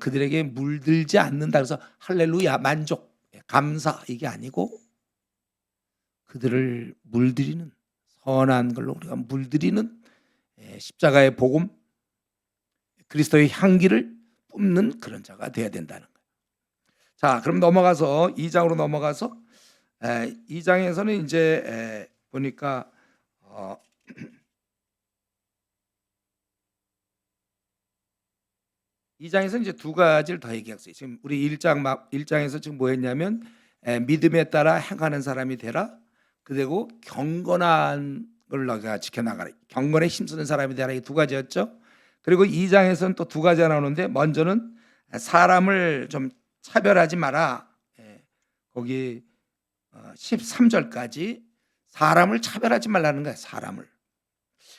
그들에게 물들지 않는다 그래서 할렐루야 만족 감사 이게 아니고 그들을 물들이는 선한 걸로 우리가 물들이는 십자가의 복음 그리스도의 향기를 뿜는 그런 자가 돼야 된다는 거예요. 자, 그럼 넘어가서 2장으로 넘어가서 2장에서는 이제 보니까 2장에서 이제 두 가지를 더 얘기했어요. 지금 우리 1장에서 지금 뭐 했냐면 믿음에 따라 행하는 사람이 되라. 그리고 경건한 걸 너가 지켜나가라. 경건에 힘쓰는 사람이 되라. 이 두 가지였죠. 그리고 2장에서는 또 두 가지가 나오는데 먼저는 사람을 좀 차별하지 마라. 거기 13절까지 사람을 차별하지 말라는 거예요. 사람을.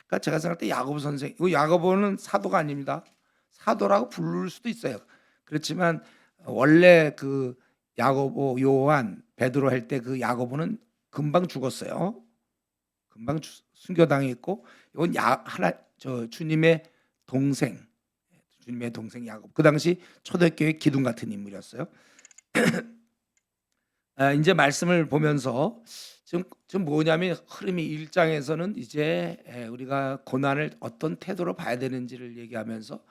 그러니까 제가 생각할 때 야고보 선생, 이거 야고보는 사도가 아닙니다. 사도라고 부를 수도 있어요. 그렇지만 원래 그 야고보, 요한, 베드로 할 때 그 야고보는 금방 죽었어요. 금방 순교당했고 이건 주님의 동생 야고보. 그 당시 초대교회 기둥 같은 인물이었어요. 이제 말씀을 보면서 지금 뭐냐면 흐름이 1장에서는 이제 우리가 고난을 어떤 태도로 봐야 되는지를 얘기하면서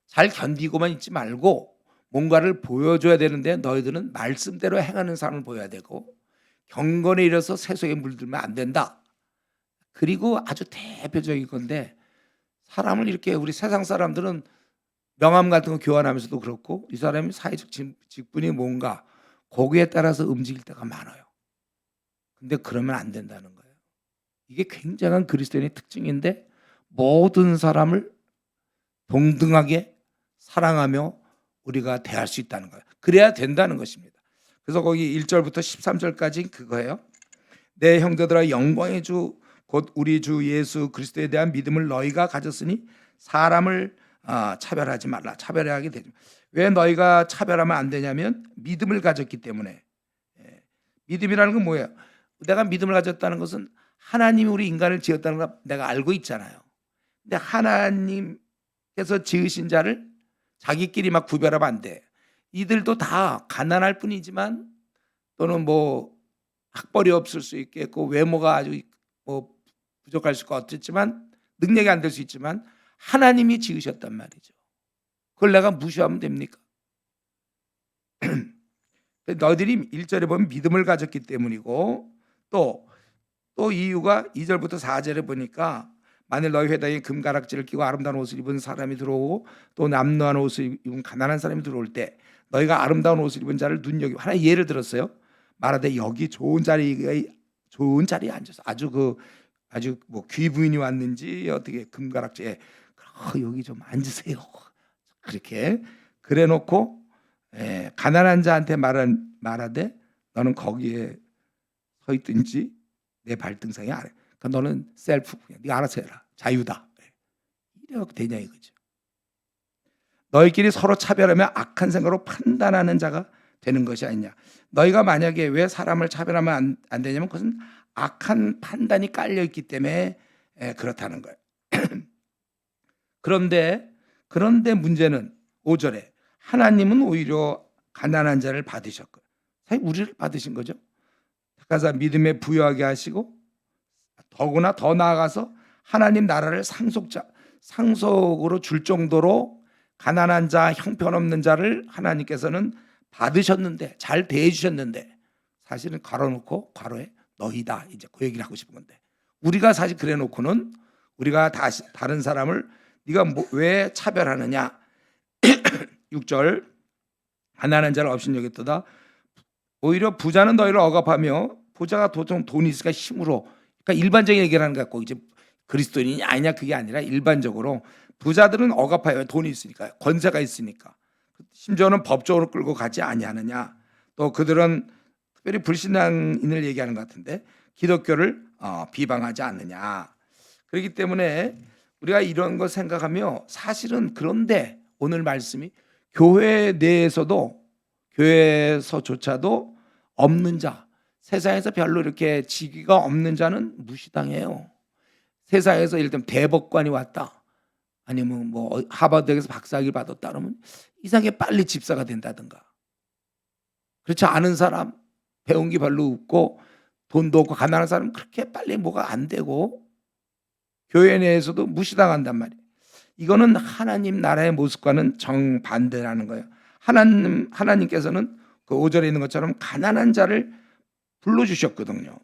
잘 견디고만 있지 말고 뭔가를 보여줘야 되는데 너희들은 말씀대로 행하는 삶을 보여야 되고 경건에 이르러서 세속에 물들면 안 된다. 그리고 아주 대표적인 건데 사람을 이렇게 우리 세상 사람들은 명함 같은 거 교환하면서도 그렇고 이 사람이 사회적 직분이 뭔가 거기에 따라서 움직일 때가 많아요. 근데 그러면 안 된다는 거예요. 이게 굉장한 그리스도인의 특징인데 모든 사람을 동등하게 사랑하며 우리가 대할 수 있다는 거예요. 그래야 된다는 것입니다. 그래서 거기 1절부터 13절까지 그거예요. 내 형제들아 영광의 주 곧 우리 주 예수 그리스도에 대한 믿음을 너희가 가졌으니 사람을 차별하지 말라. 차별하게 되죠. 왜 너희가 차별하면 안 되냐면 믿음을 가졌기 때문에. 믿음이라는 건 뭐예요? 내가 믿음을 가졌다는 것은 하나님이 우리 인간을 지었다는 걸 내가 알고 있잖아요. 근데 하나님께서 지으신 자를 자기끼리 막 구별하면 안 돼. 이들도 다 가난할 뿐이지만 또는 뭐 학벌이 없을 수 있겠고 외모가 아주 뭐 부족할 수가 없겠지만 능력이 안 될 수 있지만 하나님이 지으셨단 말이죠. 그걸 내가 무시하면 됩니까? 너희들이 1절에 보면 믿음을 가졌기 때문이고 또 이유가 2절부터 4절에 보니까 만일 너희 회당에 금가락지를 끼고 아름다운 옷을 입은 사람이 들어오고 또 남루한 옷을 입은 가난한 사람이 들어올 때 너희가 아름다운 옷을 입은 자를 눈여기고 하나 예를 들었어요. 말하되 여기 좋은 자리에 앉아서 아주 뭐 귀부인이 왔는지 어떻게 금가락지에 여기 좀 앉으세요. 그렇게 그래놓고 가난한 자한테 말하되 너는 거기에 서 있든지 내 발등상에 아래. 그러니까 너는 셀프, 네가 알아서 해라. 자유다. 이래갖고 되냐 이거죠. 너희끼리 서로 차별하며 악한 생각으로 판단하는 자가 되는 것이 아니냐. 너희가 만약에 왜 사람을 차별하면 안 되냐면 그것은 악한 판단이 깔려 있기 때문에 그렇다는 거예요. 그런데 문제는 5절에 하나님은 오히려 가난한 자를 받으셨고 사실 우리를 받으신 거죠. 가서 믿음에 부여하게 하시고 더구나 더 나아가서 하나님 나라를 상속으로 줄 정도로 가난한 자, 형편없는 자를 하나님께서는 받으셨는데 잘 대해주셨는데 사실은 괄호놓고 괄호에 너희다 이제 그 얘기를 하고 싶은 건데 우리가 사실 그래놓고는 우리가 다른 사람을 네가 왜 차별하느냐 6절 가난한 자를 없인 여겼도다 오히려 부자는 너희를 억압하며 부자가 보통 돈이 있으니까 힘으로 그러니까 일반적인 얘기를 하는 것 같고 이제 그리스도인이 아니냐 그게 아니라 일반적으로 부자들은 억압해요. 돈이 있으니까 권세가 있으니까 심지어는 법적으로 끌고 가지 아니하느냐 또 그들은 특별히 불신앙인을 얘기하는 것 같은데 기독교를 비방하지 않느냐 그렇기 때문에 우리가 이런 거 생각하며 사실은 그런데 오늘 말씀이 교회 내에서도 교회에서조차도 없는 자 세상에서 별로 이렇게 직위가 없는 자는 무시당해요. 세상에서 예를 들면 대법관이 왔다 아니면 뭐 하버드에서 박사학위를 받았다 그러면 이상하게 빨리 집사가 된다든가 그렇지 않은 사람 배운 게 별로 없고 돈도 없고 가난한 사람은 그렇게 빨리 뭐가 안 되고 교회 내에서도 무시당한단 말이에요. 이거는 하나님 나라의 모습과는 정반대라는 거예요. 하나님께서는 그 5절에 있는 것처럼 가난한 자를 불러주셨거든요.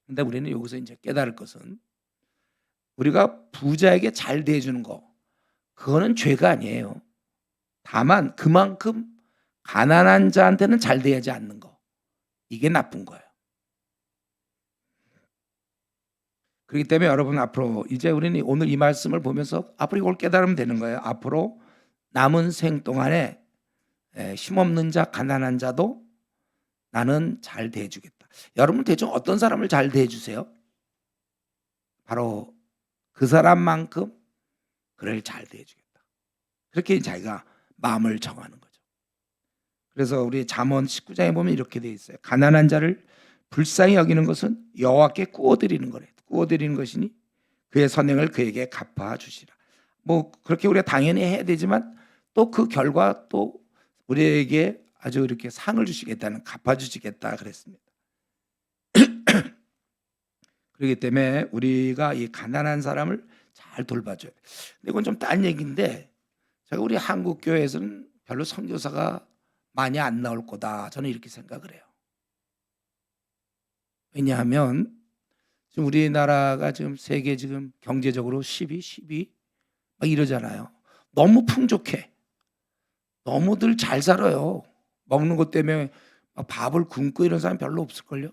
근데 우리는 여기서 이제 깨달을 것은 우리가 부자에게 잘 대해주는 거 그거는 죄가 아니에요. 다만 그만큼 가난한 자한테는 잘 대하지 않는 거 이게 나쁜 거예요. 그렇기 때문에 여러분 앞으로 이제 우리는 오늘 이 말씀을 보면서 앞으로 이걸 깨달으면 되는 거예요. 앞으로 남은 생 동안에 힘없는 자 가난한 자도 나는 잘 대해주겠다. 여러분 대충 어떤 사람을 잘 대해주세요? 바로 그 사람만큼 그를 잘 대해주겠다. 그렇게 자기가 마음을 정하는 거죠. 그래서 우리 잠언 19장에 보면 이렇게 돼 있어요. 가난한 자를 불쌍히 여기는 것은 여호와께 꾸어드리는 거래. 꾸어드리는 것이니 그의 선행을 그에게 갚아주시라. 뭐 그렇게 우리가 당연히 해야 되지만 또 그 결과 또 우리에게 아주 이렇게 상을 주시겠다는 갚아주시겠다 그랬습니다. 그렇기 때문에 우리가 이 가난한 사람을 잘 돌봐줘요. 근데 이건 좀 딴 얘기인데 제가 우리 한국 교회에서는 별로 선교사가 많이 안 나올 거다. 저는 이렇게 생각을 해요. 왜냐하면 지금 우리나라가 지금 세계 지금 경제적으로 10위 막 이러잖아요. 너무 풍족해. 너무들 잘 살아요. 먹는 것 때문에 막 밥을 굶고 이런 사람 별로 없을걸요.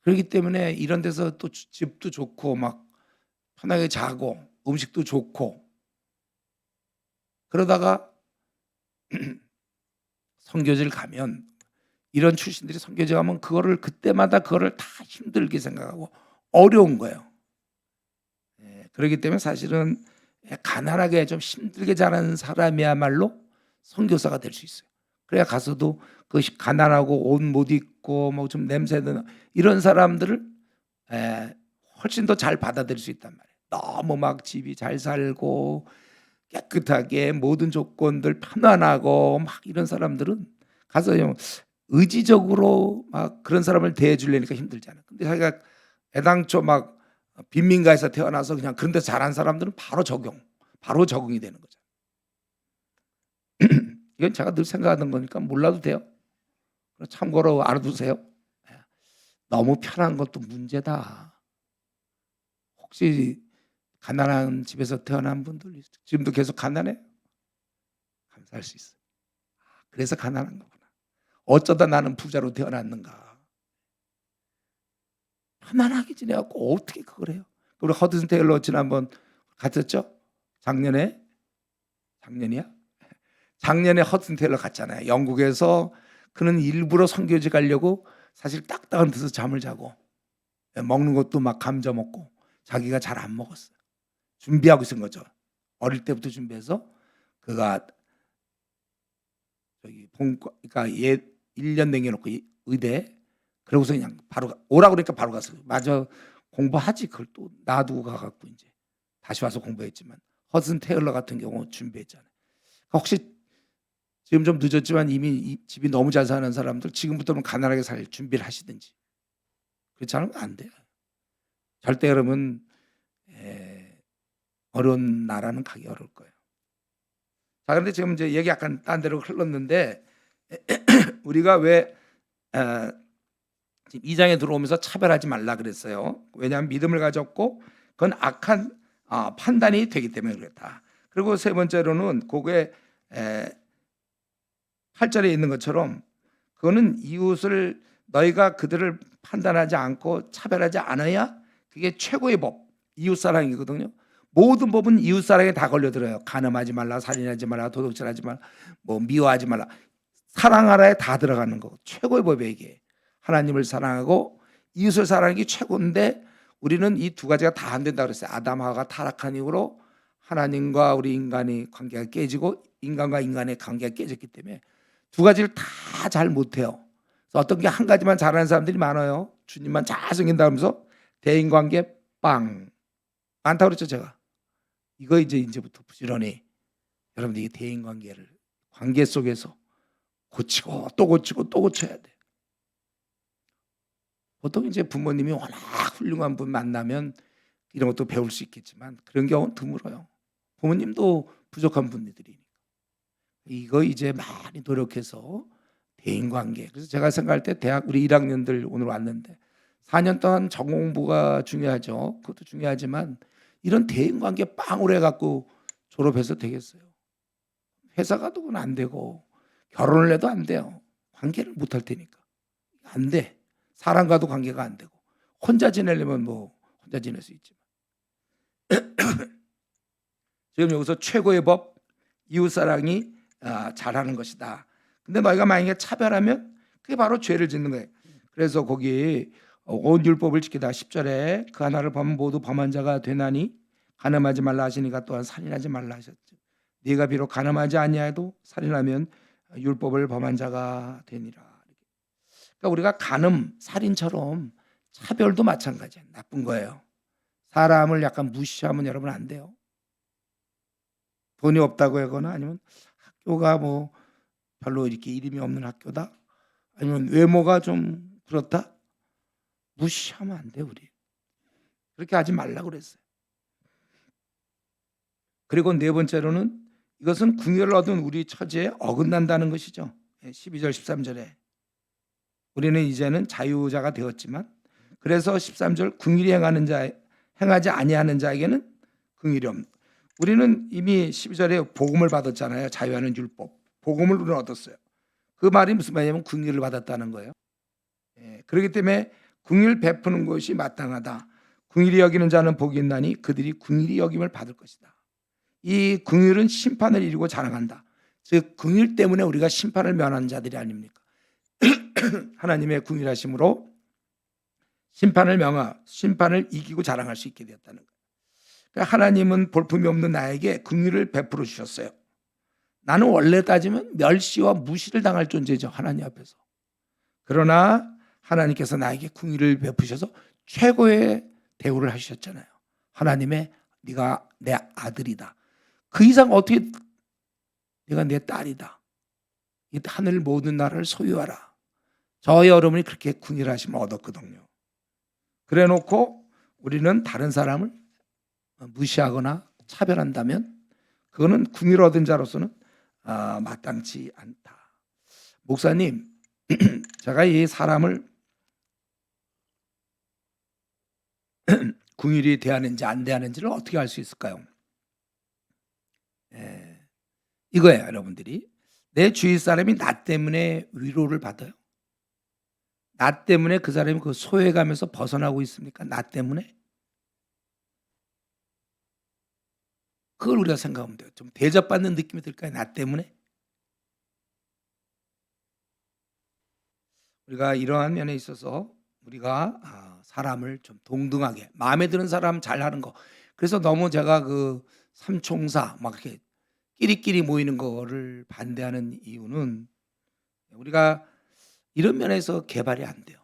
그렇기 때문에 이런 데서 또 집도 좋고 막 편하게 자고 음식도 좋고 그러다가 선교지를 가면 이런 출신들이 선교지 가면 그거를 그때마다 그거를 다 힘들게 생각하고 어려운 거예요. 그렇기 때문에 사실은 가난하게 좀 힘들게 자라는 사람이야말로 선교사가 될 수 있어요. 그래야 가서도 그 가난하고 옷 못 입고 뭐 좀 냄새는 이런 사람들을 훨씬 더 잘 받아들일 수 있단 말이에요. 너무 막 집이 잘 살고 깨끗하게 모든 조건들 편안하고 막 이런 사람들은 가서 의지적으로 막 그런 사람을 대해주려니까 힘들잖아요. 근데 자기가 애당초 막 빈민가에서 태어나서 그냥 그런 데서 자란 사람들은 바로 적응이 되는 거죠. 이건 제가 늘 생각하는 거니까 몰라도 돼요. 참고로 알아두세요. 너무 편한 것도 문제다. 혹시 가난한 집에서 태어난 분들 지금도 계속 가난해? 감사할 수 있어요. 그래서 가난한 거구나. 어쩌다 나는 부자로 태어났는가. 편안하게 지내갖고 어떻게 그걸 해요? 우리 허드슨 테일러 지난번 갔었죠? 작년이야? 작년에 허드슨 테일러 갔잖아요. 영국에서 그는 일부러 선교지 가려고 사실 딱딱한 데서 잠을 자고 먹는 것도 막 감자 먹고 자기가 잘 안 먹었어요. 준비하고 있은 거죠. 어릴 때부터 준비해서 그가 저기 그러니까 1년 남겨놓고 의대 그러고서 그냥 바로 오라고 그러니까 바로 갔어요. 맞아 공부하지 그걸 또 놔두고 가갖고 이제 다시 와서 공부했지만 허슨 테일러 같은 경우 준비했잖아요. 혹시 지금 좀 늦었지만 이미 집이 너무 잘 사는 사람들 지금부터는 가난하게 살 준비를 하시든지 그렇지 않으면 안 돼요. 절대 그러면 어려운 나라는 가기 어려울 거예요. 자, 그런데 지금 이제 얘기 약간 딴 데로 흘렀는데 우리가 왜 지금 2장에 들어오면서 차별하지 말라 그랬어요. 왜냐하면 믿음을 가졌고 그건 악한 판단이 되기 때문에 그랬다. 그리고 세 번째로는 그게 8절에 있는 것처럼 그거는 이웃을 너희가 그들을 판단하지 않고 차별하지 않아야 그게 최고의 법 이웃사랑이거든요. 모든 법은 이웃사랑에 다 걸려들어요. 간음하지 말라, 살인하지 말라, 도둑질하지 말라, 뭐 미워하지 말라. 사랑하라에 다 들어가는 거고 최고의 법이 이게 하나님을 사랑하고 이웃을 사랑하는 게 최고인데 우리는 이 두 가지가 다 안 된다 그랬어요. 아담 하와가 타락한 이후로 하나님과 우리 인간의 관계가 깨지고 인간과 인간의 관계가 깨졌기 때문에 두 가지를 다 잘 못해요. 어떤 게 한 가지만 잘하는 사람들이 많아요. 주님만 잘생긴다 하면서 대인관계 빵 많다고 그랬죠 제가. 이거 이제부터 부지런히 여러분들 이 대인관계를 관계 속에서 고치고 또 고치고 또 고쳐야 돼. 보통 이제 부모님이 워낙 훌륭한 분 만나면 이런 것도 배울 수 있겠지만 그런 경우는 드물어요. 부모님도 부족한 분들이니까. 이거 이제 많이 노력해서 대인관계. 그래서 제가 생각할 때 대학 우리 1학년들 오늘 왔는데 4년 동안 전공부가 중요하죠. 그것도 중요하지만 이런 대인관계 빵으로 해갖고 졸업해서 되겠어요. 회사 가도 그건 안 되고 결혼을 해도 안 돼요. 관계를 못할 테니까. 안 돼. 사람과도 관계가 안 되고 혼자 지내려면 뭐 혼자 지낼 수 있지만 지금 여기서 최고의 법 이웃사랑이 잘하는 것이다. 근데 너희가 만약에 차별하면 그게 바로 죄를 짓는 거예요. 그래서 거기 온 율법을 지키다 10절에 그 하나를 범하면 모두 범한 자가 되나니 간음하지 말라 하시니까 또한 살인하지 말라 하셨죠. 네가 비록 간음하지 아니하여도 살인하면 율법을 범한 자가 되니라. 그러니까 우리가 간음, 살인처럼 차별도 마찬가지예요. 나쁜 거예요. 사람을 약간 무시하면 여러분 안 돼요. 돈이 없다고 하거나 아니면 학교가 뭐 별로 이렇게 이름이 없는 학교다. 아니면 외모가 좀 그렇다? 무시하면 안 돼 우리. 그렇게 하지 말라고 그랬어요. 그리고 네 번째로는 이것은 궁유를 얻은 우리 처지에 어긋난다는 것이죠. 12절 13절에 우리는 이제는 자유자가 되었지만 그래서 13절 궁일이 행하지 아니하는 자에게는 궁일이 없는. 우리는 이미 12절에 복음을 받았잖아요. 자유하는 율법. 복음을 우리는 얻었어요. 그 말이 무슨 말이냐면 궁일을 받았다는 거예요. 그렇기 때문에 궁일 베푸는 것이 마땅하다. 궁일이 여기는 자는 복이 있나니 그들이 궁일이 여김을 받을 것이다. 이 궁일은 심판을 이루고 자랑한다. 즉 궁일 때문에 우리가 심판을 면한 자들이 아닙니까? 하나님의 궁일하심으로 심판을 이기고 자랑할 수 있게 되었다는 거예요. 그러니까 하나님은 볼품이 없는 나에게 궁일을 베풀어 주셨어요. 나는 원래 따지면 멸시와 무시를 당할 존재죠. 하나님 앞에서. 그러나 하나님께서 나에게 궁일을 베푸셔서 최고의 대우를 하셨잖아요. 하나님의 네가 내 아들이다. 그 이상 어떻게 네가 내 딸이다. 이 하늘 모든 나라를 소유하라. 저희 여러분이 그렇게 궁일하심을 얻었거든요. 그래 놓고 우리는 다른 사람을 무시하거나 차별한다면 그거는 궁일 얻은 자로서는 마땅치 않다. 목사님, 제가 이 사람을 궁일이 대하는지 안 대하는지를 어떻게 알 수 있을까요? 이거예요, 여러분들이. 내 주위 사람이 나 때문에 위로를 받아요? 나 때문에 그 사람이 그 소외감에서 벗어나고 있습니까? 나 때문에? 그걸 우리가 생각하면 돼요. 좀 대접받는 느낌이 들까요? 나 때문에? 우리가 이러한 면에 있어서 우리가 사람을 좀 동등하게 마음에 드는 사람 잘하는 거. 그래서 너무 제가 그 삼총사 막 이렇게 끼리끼리 모이는 거를 반대하는 이유는 우리가 이런 면에서 개발이 안 돼요.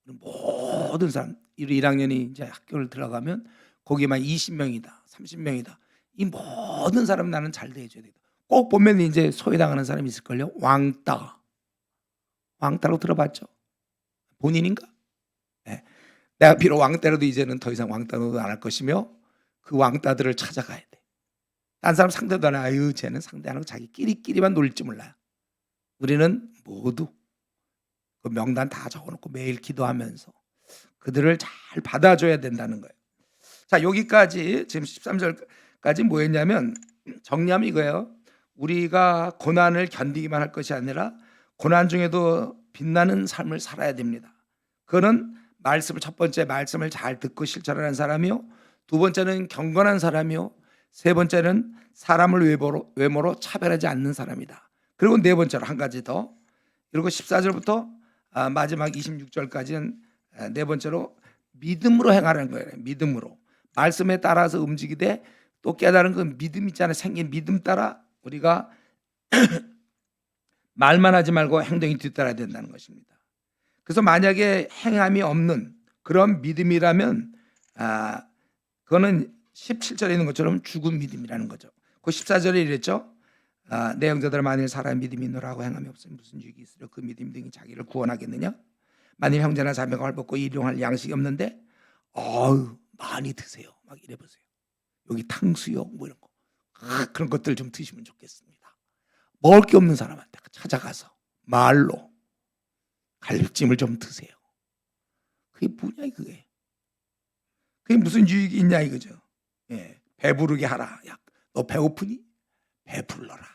모든 사람 1학년이 이제 학교를 들어가면 거기만 20명이다, 30명이다. 이 모든 사람 나는 잘 대해줘야 돼. 꼭 보면 이제 소외당하는 사람이 있을걸요. 왕따로 들어봤죠? 본인인가? 네. 내가 비록 왕따라도 이제는 더 이상 왕따도 안 할 것이며 그 왕따들을 찾아가야 돼. 딴 사람 상대도 안 해. 아유 쟤는 상대 안 하고 자기 끼리끼리만 놀지 몰라요. 우리는 모두 그 명단 다 적어놓고 매일 기도하면서 그들을 잘 받아줘야 된다는 거예요. 자, 여기까지 지금 13절까지 뭐였냐면 정리하면 이거예요. 우리가 고난을 견디기만 할 것이 아니라 고난 중에도 빛나는 삶을 살아야 됩니다. 그거는 첫 번째 말씀을 잘 듣고 실천하는 사람이요, 두 번째는 경건한 사람이요, 세 번째는 사람을 외모로 차별하지 않는 사람이다. 그리고 네 번째로 한 가지 더, 그리고 14절부터 마지막 26절까지는 네 번째로 믿음으로 행하라는 거예요. 믿음으로 말씀에 따라서 움직이되 또 깨달은 그 믿음 있잖아요. 생긴 믿음 따라 우리가 말만 하지 말고 행동이 뒤따라야 된다는 것입니다. 그래서 만약에 행함이 없는 그런 믿음이라면 그거는 17절에 있는 것처럼 죽은 믿음이라는 거죠. 그 14절에 이랬죠. 내 형제들 만일 사람 믿음이 있노라고 행함이 없으면 무슨 유익이 있으려 그 믿음 등이 자기를 구원하겠느냐. 만일 형제나 자매가 헐벗고 일용할 양식이 없는데 많이 드세요. 막 이래보세요. 여기 탕수육 뭐 이런 거 그런 것들 좀 드시면 좋겠습니다. 먹을 게 없는 사람한테 찾아가서 말로 갈비찜을 좀 드세요. 그게 뭐냐 그게. 그게 무슨 유익이 있냐 이거죠. 배부르게 하라. 야, 너 배고프니? 배불러라.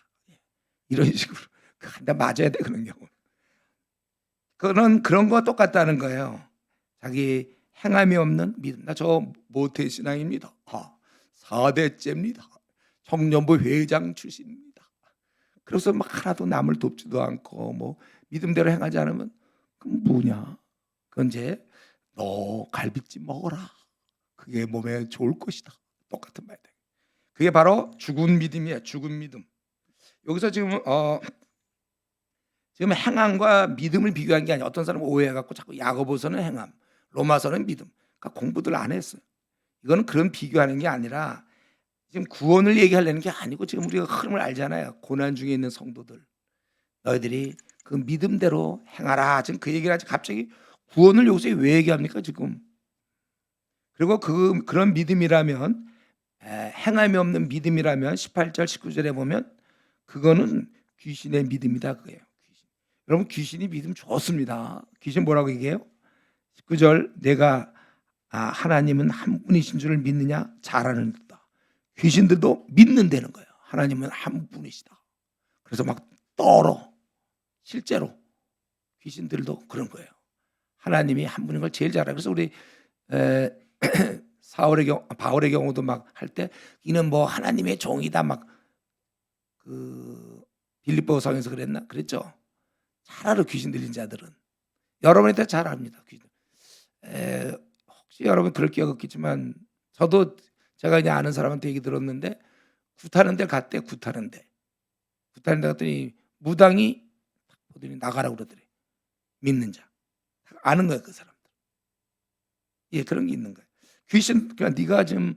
이런 식으로 한 대 맞아야 돼 그런 경우. 그런 거 똑같다는 거예요. 자기 행함이 없는 믿음. 나 저 모태신앙입니다. 4대째입니다. 청년부 회장 출신입니다. 그래서 막 하나도 남을 돕지도 않고 뭐 믿음대로 행하지 않으면 그럼 뭐냐? 그건 이제 너 갈비찜 먹어라. 그게 몸에 좋을 것이다. 똑같은 말이다. 그게 바로 죽은 믿음이에요. 죽은 믿음. 여기서 지금 행함과 믿음을 비교한 게 아니라 어떤 사람은 오해해갖고 자꾸 야고보서는 행함, 로마서는 믿음. 그러니까 공부들 안 했어요. 이거는 그런 비교하는 게 아니라 지금 구원을 얘기하려는 게 아니고 지금 우리가 흐름을 알잖아요. 고난 중에 있는 성도들, 너희들이 그 믿음대로 행하라. 지금 그 얘기를 하지 갑자기 구원을 여기서 왜 얘기합니까 지금? 그리고 그런 믿음이라면 행함이 없는 믿음이라면 18절 19절에 보면 그거는 귀신의 믿음이다 그거예요. 귀신. 여러분 귀신이 믿음 좋습니다. 귀신 뭐라고 얘기해요? 19절 내가 하나님은 한 분이신 줄을 믿느냐? 잘하는 듯다. 귀신들도 믿는다는 거예요. 하나님은 한 분이시다. 그래서 막 떨어. 실제로 귀신들도 그런 거예요. 하나님이 한 분인 걸 제일 잘 알아요. 그래서 우리 바울의 경우도 막 할 때 이는 뭐 하나님의 종이다 막 그 빌립보성에서 그랬죠. 잘 알아 귀신 들린 자들은. 여러분에 대해 잘 압니다. 귀신. 혹시 여러분 그럴 기억 없겠지만 저도 제가 그냥 아는 사람한테 얘기 들었는데 굿하는 데 갔대. 굿하는 데 갔더니 무당이 보더니 나가라고 그러더래. 믿는 자. 아는 거야 그 사람들. 예, 그런 게 있는 거예요. 귀신 그러니까 네가 지금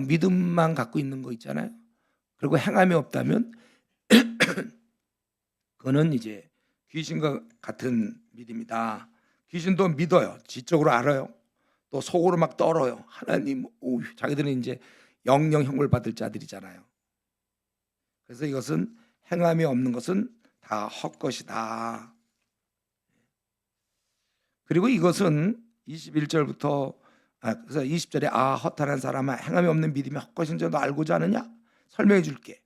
믿음만 갖고 있는 거 있잖아요. 그리고 행함이 없다면 그거는 이제 귀신과 같은 믿음이다. 귀신도 믿어요. 지적으로 알아요. 또 속으로 막 떨어요. 하나님, 자기들은 이제 영영형을 받을 자들이잖아요. 그래서 이것은 행함이 없는 것은 다 헛것이다. 그리고 이것은 21절부터 그래서 20절에 허탄한 사람아 행함이 없는 믿음이 헛것인 줄 너 알고자 하느냐? 설명해 줄게.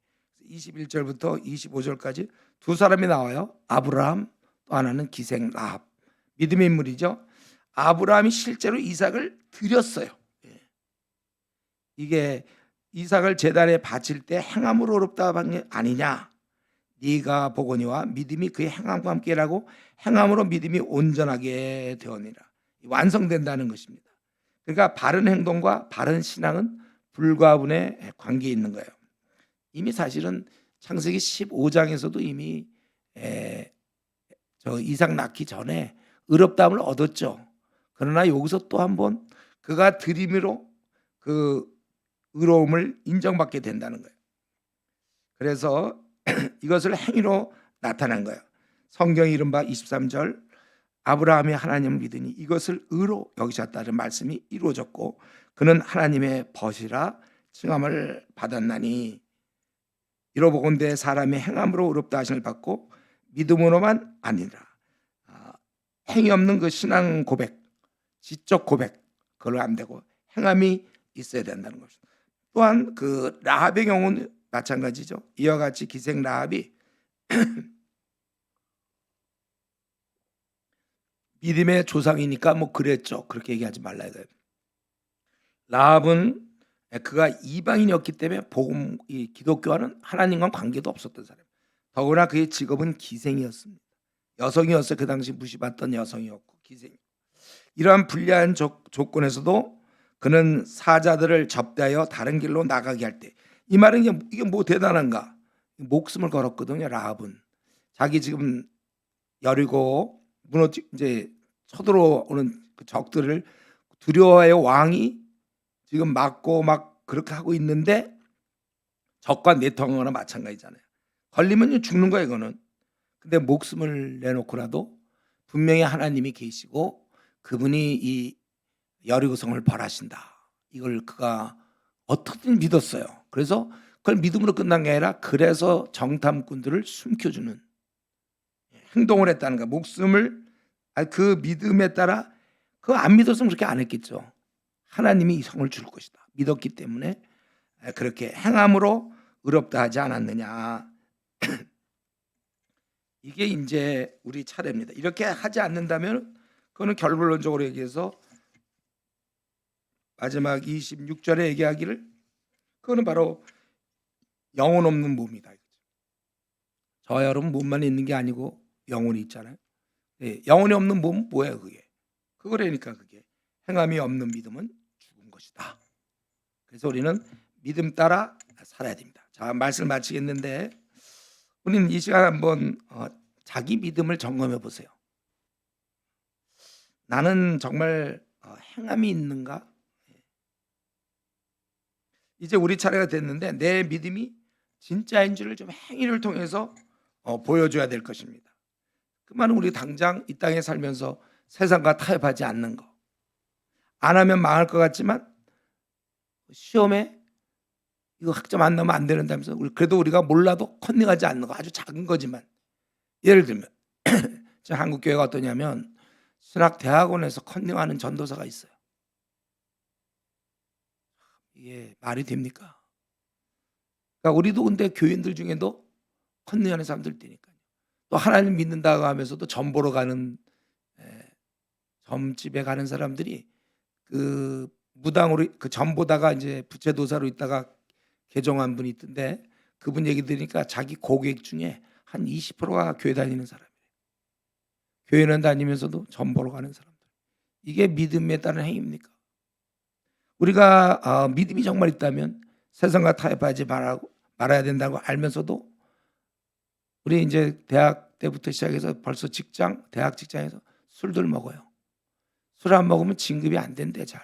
21절부터 25절까지 두 사람이 나와요. 아브라함 또 하나는 기생 라합. 믿음의 인물이죠. 아브라함이 실제로 이삭을 드렸어요. 이게 이삭을 제단에 바칠 때 행함으로 어렵다 한 게 아니냐. 네가 보거니와 믿음이 그의 행함과 함께라고 행함으로 믿음이 온전하게 되었느니라. 완성된다는 것입니다. 그러니까 바른 행동과 바른 신앙은 불가분의 관계에 있는 거예요. 이미 사실은 창세기 15장에서도 이미 저 이삭 낳기 전에 의롭다함을 얻었죠. 그러나 여기서 또 한 번 그가 드림으로 그 의로움을 인정받게 된다는 거예요. 그래서 이것을 행위로 나타난 거예요. 성경이 이른바 23절 아브라함이 하나님을 믿으니 이것을 의로 여기셨다는 말씀이 이루어졌고 그는 하나님의 벗이라 칭함을 받았나니 이로보건대 사람의 행함으로 의롭다 하심을 받고 믿음으로만 아니라 행위 없는 그 신앙 고백, 지적 고백 그걸로 안 되고 행함이 있어야 된다는 것입니다. 또한 그 라합의 경우는 마찬가지죠. 이와 같이 기생 라합이 믿음의 조상이니까 뭐 그랬죠. 그렇게 얘기하지 말라 이거예요. 라합은 그가 이방인이었기 때문에 이 기독교와는 하나님과 관계도 없었던 사람. 더구나 그의 직업은 기생이었습니다. 여성이었어요. 그 당시 무시받던 여성이었고 기생. 이러한 불리한 조건에서도 그는 사자들을 접대하여 다른 길로 나가게 할 때 이 말은 이게 뭐 대단한가? 목숨을 걸었거든요. 라합은 자기 지금 여리고 이제 쳐들어오는 그 적들을 두려워하여 왕이 지금 막고 막 그렇게 하고 있는데 적과 내통하는 거나 마찬가지잖아요. 걸리면 죽는 거예요, 이거는. 근데 목숨을 내놓고라도 분명히 하나님이 계시고 그분이 이 여리고성을 벌하신다. 이걸 그가 어떻게든 믿었어요. 그래서 그걸 믿음으로 끝난 게 아니라 그래서 정탐꾼들을 숨겨주는 행동을 했다는 거야. 목숨을 그 믿음에 따라 그거 안 믿었으면 그렇게 안 했겠죠. 하나님이 이 성을 줄 것이다. 믿었기 때문에 그렇게 행함으로 의롭다 하지 않았느냐. 이게 이제 우리 차례입니다. 이렇게 하지 않는다면 그거는 결론적으로 얘기해서 마지막 26절에 얘기하기를 그거는 바로 영혼 없는 몸이다. 저 여러분 몸만 있는 게 아니고 영혼이 있잖아요. 네, 영혼이 없는 몸은 뭐예요 그게? 그거라니까 그게 행함이 없는 믿음은 죽은 것이다. 그래서 우리는 믿음 따라 살아야 됩니다. 자, 말씀 마치겠는데 우리는 이 시간 한번 자기 믿음을 점검해 보세요. 나는 정말 행함이 있는가? 이제 우리 차례가 됐는데 내 믿음이 진짜인지를 좀 행위를 통해서 보여줘야 될 것입니다. 그 말은 우리 당장 이 땅에 살면서 세상과 타협하지 않는 거. 안 하면 망할 것 같지만 시험에 이거 학점 안 나오면 안 된다면서 그래도 우리가 몰라도 컨닝하지 않는 거, 아주 작은 거지만. 예를 들면 저 한국 교회가 어떠냐면 신학 대학원에서 컨닝하는 전도사가 있어요. 이게 말이 됩니까? 그러니까 우리도 근데 교인들 중에도 컨닝하는 사람들 있으니까요. 또 하나님 믿는다고 하면서도 점 보러 가는 점집에 가는 사람들이 그 무당으로 그 점 보다가 이제 부채도사로 있다가 개종한 분이 있던데 그분 얘기 들으니까 자기 고객 중에 한 20%가 교회 다니는 사람이에요. 교회는 다니면서도 점 보러 가는 사람들. 이게 믿음에 따른 행위입니까? 우리가 믿음이 정말 있다면 세상과 타협하지 말아야 된다고 알면서도 우리 이제 대학 때부터 시작해서 벌써 직장, 대학 직장에서 술들 먹어요. 술 안 먹으면 진급이 안 된대 잘.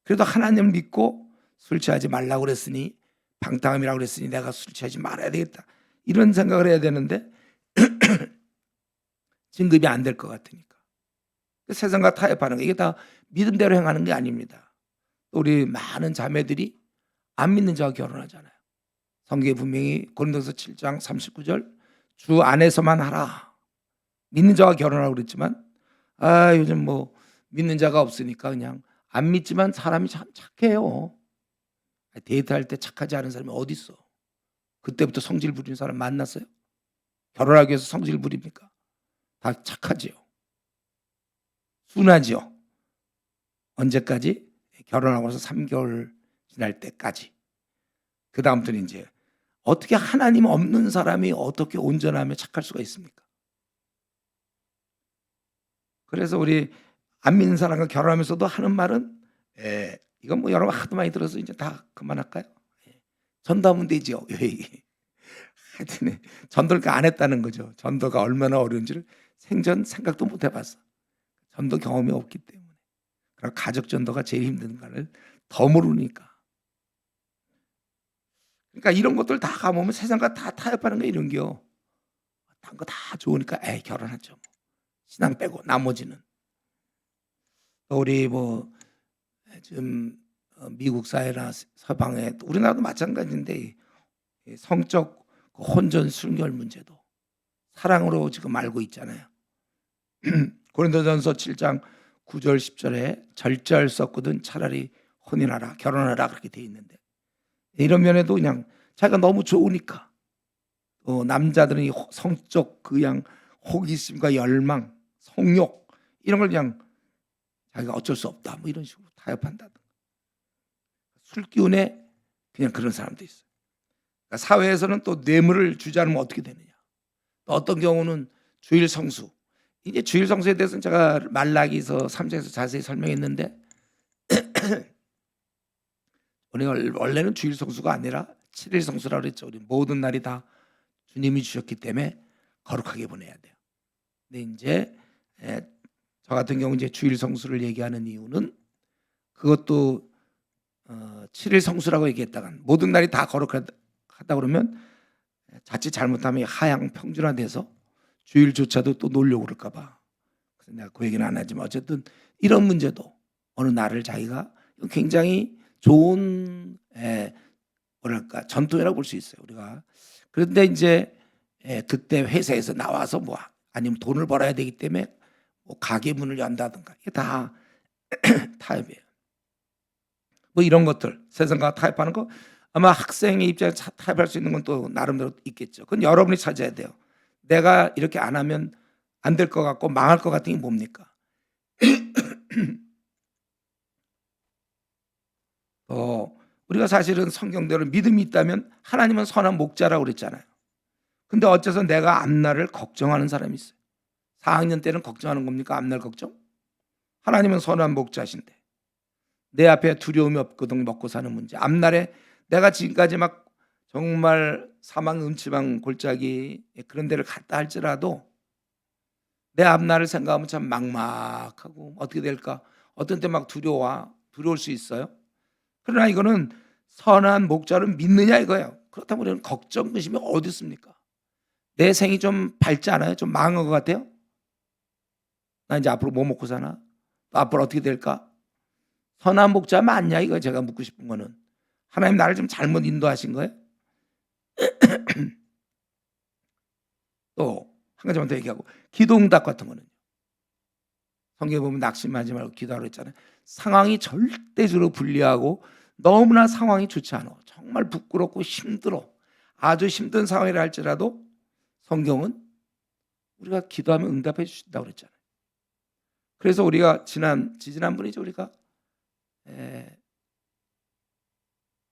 그래도 하나님을 믿고 술 취하지 말라고 그랬으니 방탕함이라고 그랬으니 내가 술 취하지 말아야 되겠다. 이런 생각을 해야 되는데 진급이 안 될 것 같으니까. 세상과 타협하는 거 이게 다 믿음대로 행하는 게 아닙니다. 또 우리 많은 자매들이 안 믿는 자와 결혼하잖아요. 성경에 분명히 고린도서 7장 39절 주 안에서만 하라. 믿는 자와 결혼하라고 그랬지만 요즘 뭐 믿는 자가 없으니까 그냥 안 믿지만 사람이 참 착해요. 데이트할 때 착하지 않은 사람이 어디 있어? 그때부터 성질 부리는 사람 만났어요? 결혼하기 위해서 성질 부립니까? 다 착하지요. 순하지요. 언제까지? 결혼하고 나서 3개월 지날 때까지. 그 다음부터는 이제 어떻게 하나님 없는 사람이 어떻게 온전하며 착할 수가 있습니까? 그래서 우리 안 믿는 사람과 결혼하면서도 하는 말은 이건 뭐 여러분 하도 많이 들어서 이제 다 그만할까요? 전도하면 되죠. 하여튼 전도를 안 했다는 거죠. 전도가 얼마나 어려운지를 생전 생각도 못 해봤어. 전도 경험이 없기 때문에. 그럼 가족 전도가 제일 힘든 거를 더 모르니까. 그러니까 이런 것들 다 가보면 세상과 다 타협하는 거 이런 게요. 딴 거 다 좋으니까 결혼하죠. 신앙 빼고 나머지는. 우리 뭐 지금 미국 사회나 서방에 우리나라도 마찬가지인데 성적 혼전 순결 문제도 사랑으로 지금 알고 있잖아요. 고린도전서 7장 9절 10절에 절제할 수 없거든 차라리 혼인하라 결혼하라 그렇게 돼 있는데 이런 면에도 그냥 자기가 너무 좋으니까 남자들은 이 성적 그냥 호기심과 열망, 성욕 이런 걸 그냥 자기가 어쩔 수 없다 뭐 이런 식으로 타협한다든가 술 기운에 그냥 그런 사람도 있어요. 그러니까 사회에서는 또 뇌물을 주지 않으면 어떻게 되느냐. 또 어떤 경우는 주일 성수. 이제 주일 성수에 대해서는 제가 말라기서 3장에서 자세히 설명했는데 원래는 주일 성수가 아니라 7일 성수라고 그랬죠. 우리 모든 날이 다 주님이 주셨기 때문에 거룩하게 보내야 돼요. 근데 이제 저 같은 경우 이제 주일 성수를 얘기하는 이유는 그것도 7일 성수라고 얘기했다간 모든 날이 다 거룩하다 그러면 자칫 잘못하면 하향 평준화돼서 주일조차도 또 놀려고 그럴까 봐. 그래서 내가 그 얘기는 안 하지만 어쨌든 이런 문제도 어느 날을 자기가 굉장히 좋은 뭐랄까 전통이라고 볼 수 있어요. 우리가. 그런데 이제 그때 회사에서 나와서 뭐 아니면 돈을 벌어야 되기 때문에 뭐 가게 문을 연다든가 이게 다 타협이에요. 뭐 이런 것들 세상과 타협하는 거 아마 학생의 입장에서 타협할 수 있는 건 또 나름대로 있겠죠. 그건 여러분이 찾아야 돼요. 내가 이렇게 안 하면 안 될 것 같고 망할 것 같은 게 뭡니까? 우리가 사실은 성경대로 믿음이 있다면 하나님은 선한 목자라고 그랬잖아요. 근데 어째서 내가 앞날을 걱정하는 사람이 있어요. 4학년 때는 걱정하는 겁니까? 앞날 걱정? 하나님은 선한 목자신데 내 앞에 두려움이 없거든 먹고 사는 문제. 앞날에 내가 지금까지 막 정말 사망 음침한 골짜기 그런 데를 갔다 할지라도 내 앞날을 생각하면 참 막막하고 어떻게 될까? 어떤 때 막 두려울 수 있어요. 그러나 이거는 선한 목자를 믿느냐 이거예요. 그렇다면 우리는 걱정, 근심이 어디 있습니까? 내 생이 좀 밝지 않아요? 좀 망한 것 같아요? 나 이제 앞으로 뭐 먹고 사나? 또 앞으로 어떻게 될까? 선한 목자 맞냐? 이거 제가 묻고 싶은 거는. 하나님 나를 좀 잘못 인도하신 거예요? 또 한 가지만 더 얘기하고, 기도응답 같은 거는 성경에 보면 낙심하지 말고 기도하라고 했잖아요. 상황이 절대적으로 불리하고 너무나 상황이 좋지 않아, 정말 부끄럽고 힘들어, 아주 힘든 상황이라 할지라도 성경은 우리가 기도하면 응답해 주신다고 그랬잖아요. 그래서 우리가 지지난번이죠. 우리가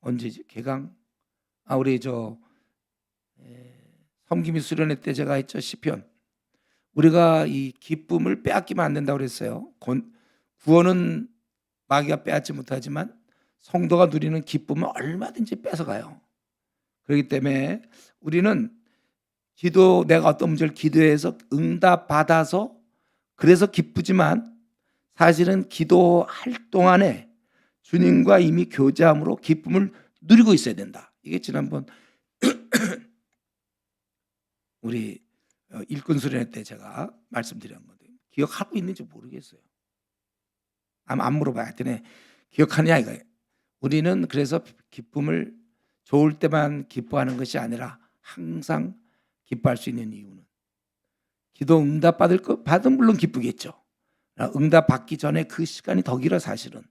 언제지? 개강? 우리 섬김이 수련회 때 제가 했죠. 시편. 우리가 이 기쁨을 빼앗기면 안 된다고 그랬어요. 구원은 마귀가 빼앗지 못하지만 성도가 누리는 기쁨은 얼마든지 뺏어가요. 그렇기 때문에 우리는 내가 어떤 문제를 기도해서 응답받아서 그래서 기쁘지만 사실은 기도할 동안에 주님과 이미 교제함으로 기쁨을 누리고 있어야 된다. 이게 지난번 우리 일꾼 수련회 때 제가 말씀드린 건데 기억하고 있는지 모르겠어요. 아마 안 물어봐야 되네. 기억하냐 이거예요. 우리는 그래서 기쁨을 좋을 때만 기뻐하는 것이 아니라 항상 기뻐할 수 있는 이유는 기도 응답 받으면 물론 기쁘겠죠. 응답 받기 전에 그 시간이 더 길어 사실은.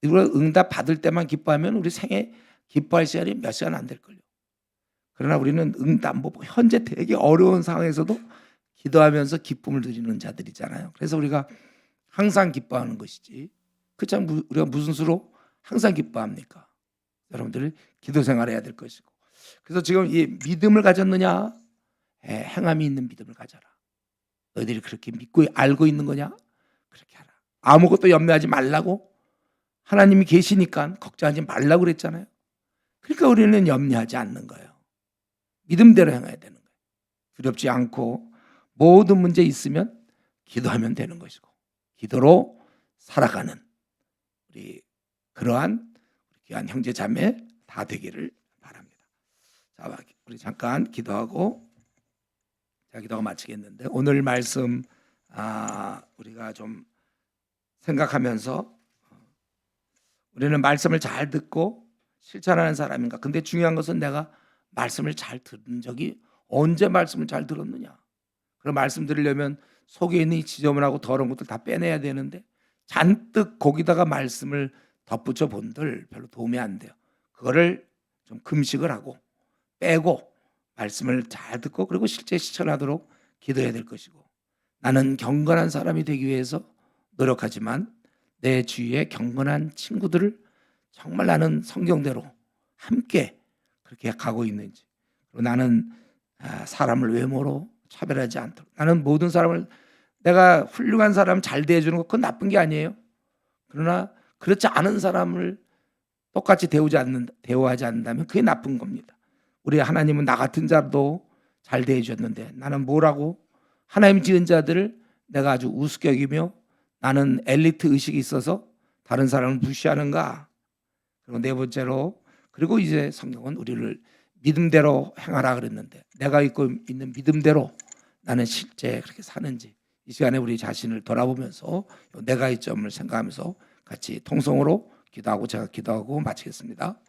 이걸 응답 받을 때만 기뻐하면 우리 생에 기뻐할 시간이 몇 시간 안 될걸요. 그러나 우리는 응답 현재 되게 어려운 상황에서도 기도하면서 기쁨을 누리는 자들이잖아요. 그래서 우리가 항상 기뻐하는 것이지. 그렇지 우리가 무슨 수로 항상 기뻐합니까? 여러분들 기도 생활해야 될 것이고. 그래서 지금 이 믿음을 가졌느냐? 행함이 있는 믿음을 가져라. 너희들이 그렇게 믿고 알고 있는 거냐? 그렇게 하라. 아무것도 염려하지 말라고 하나님이 계시니까 걱정하지 말라고 그랬잖아요. 그러니까 우리는 염려하지 않는 거예요. 믿음대로 행해야 되는 거예요. 두렵지 않고 모든 문제 있으면 기도하면 되는 것이고 기도로 살아가는 우리 그러한 귀한 형제 자매 다 되기를 바랍니다. 자, 우리 잠깐 기도하고 제가 기도가 마치겠는데 오늘 말씀 우리가 좀 생각하면서 우리는 말씀을 잘 듣고 실천하는 사람인가? 근데 중요한 것은 내가 말씀을 잘 들은 적이 언제 말씀을 잘 들었느냐? 그런 말씀 들으려면 속에 있는 이 지저분하고 더러운 것들 다 빼내야 되는데 잔뜩 거기다가 말씀을 덧붙여 본들 별로 도움이 안 돼요. 그거를 좀 금식을 하고 빼고 말씀을 잘 듣고 그리고 실제 실천하도록 기도해야 될 것이고 나는 경건한 사람이 되기 위해서 노력하지만 내 주위에 경건한 친구들을 정말 나는 성경대로 함께 그렇게 가고 있는지 그리고 나는 사람을 외모로 차별하지 않도록 나는 모든 사람을 내가 훌륭한 사람 잘 대해주는 것 그건 나쁜 게 아니에요. 그러나 그렇지 않은 사람을 똑같이 대우하지 않는다면 그게 나쁜 겁니다. 우리 하나님은 나 같은 자도 잘 대해주셨는데 나는 뭐라고 하나님 지은 자들을 내가 아주 우습게 여기며 나는 엘리트 의식이 있어서 다른 사람을 무시하는가? 그리고 네 번째로 그리고 이제 성경은 우리를 믿음대로 행하라 그랬는데 내가 있고 있는 믿음대로 나는 실제 그렇게 사는지 이 시간에 우리 자신을 돌아보면서 내가 이 점을 생각하면서 같이 통성으로 기도하고 제가 기도하고 마치겠습니다.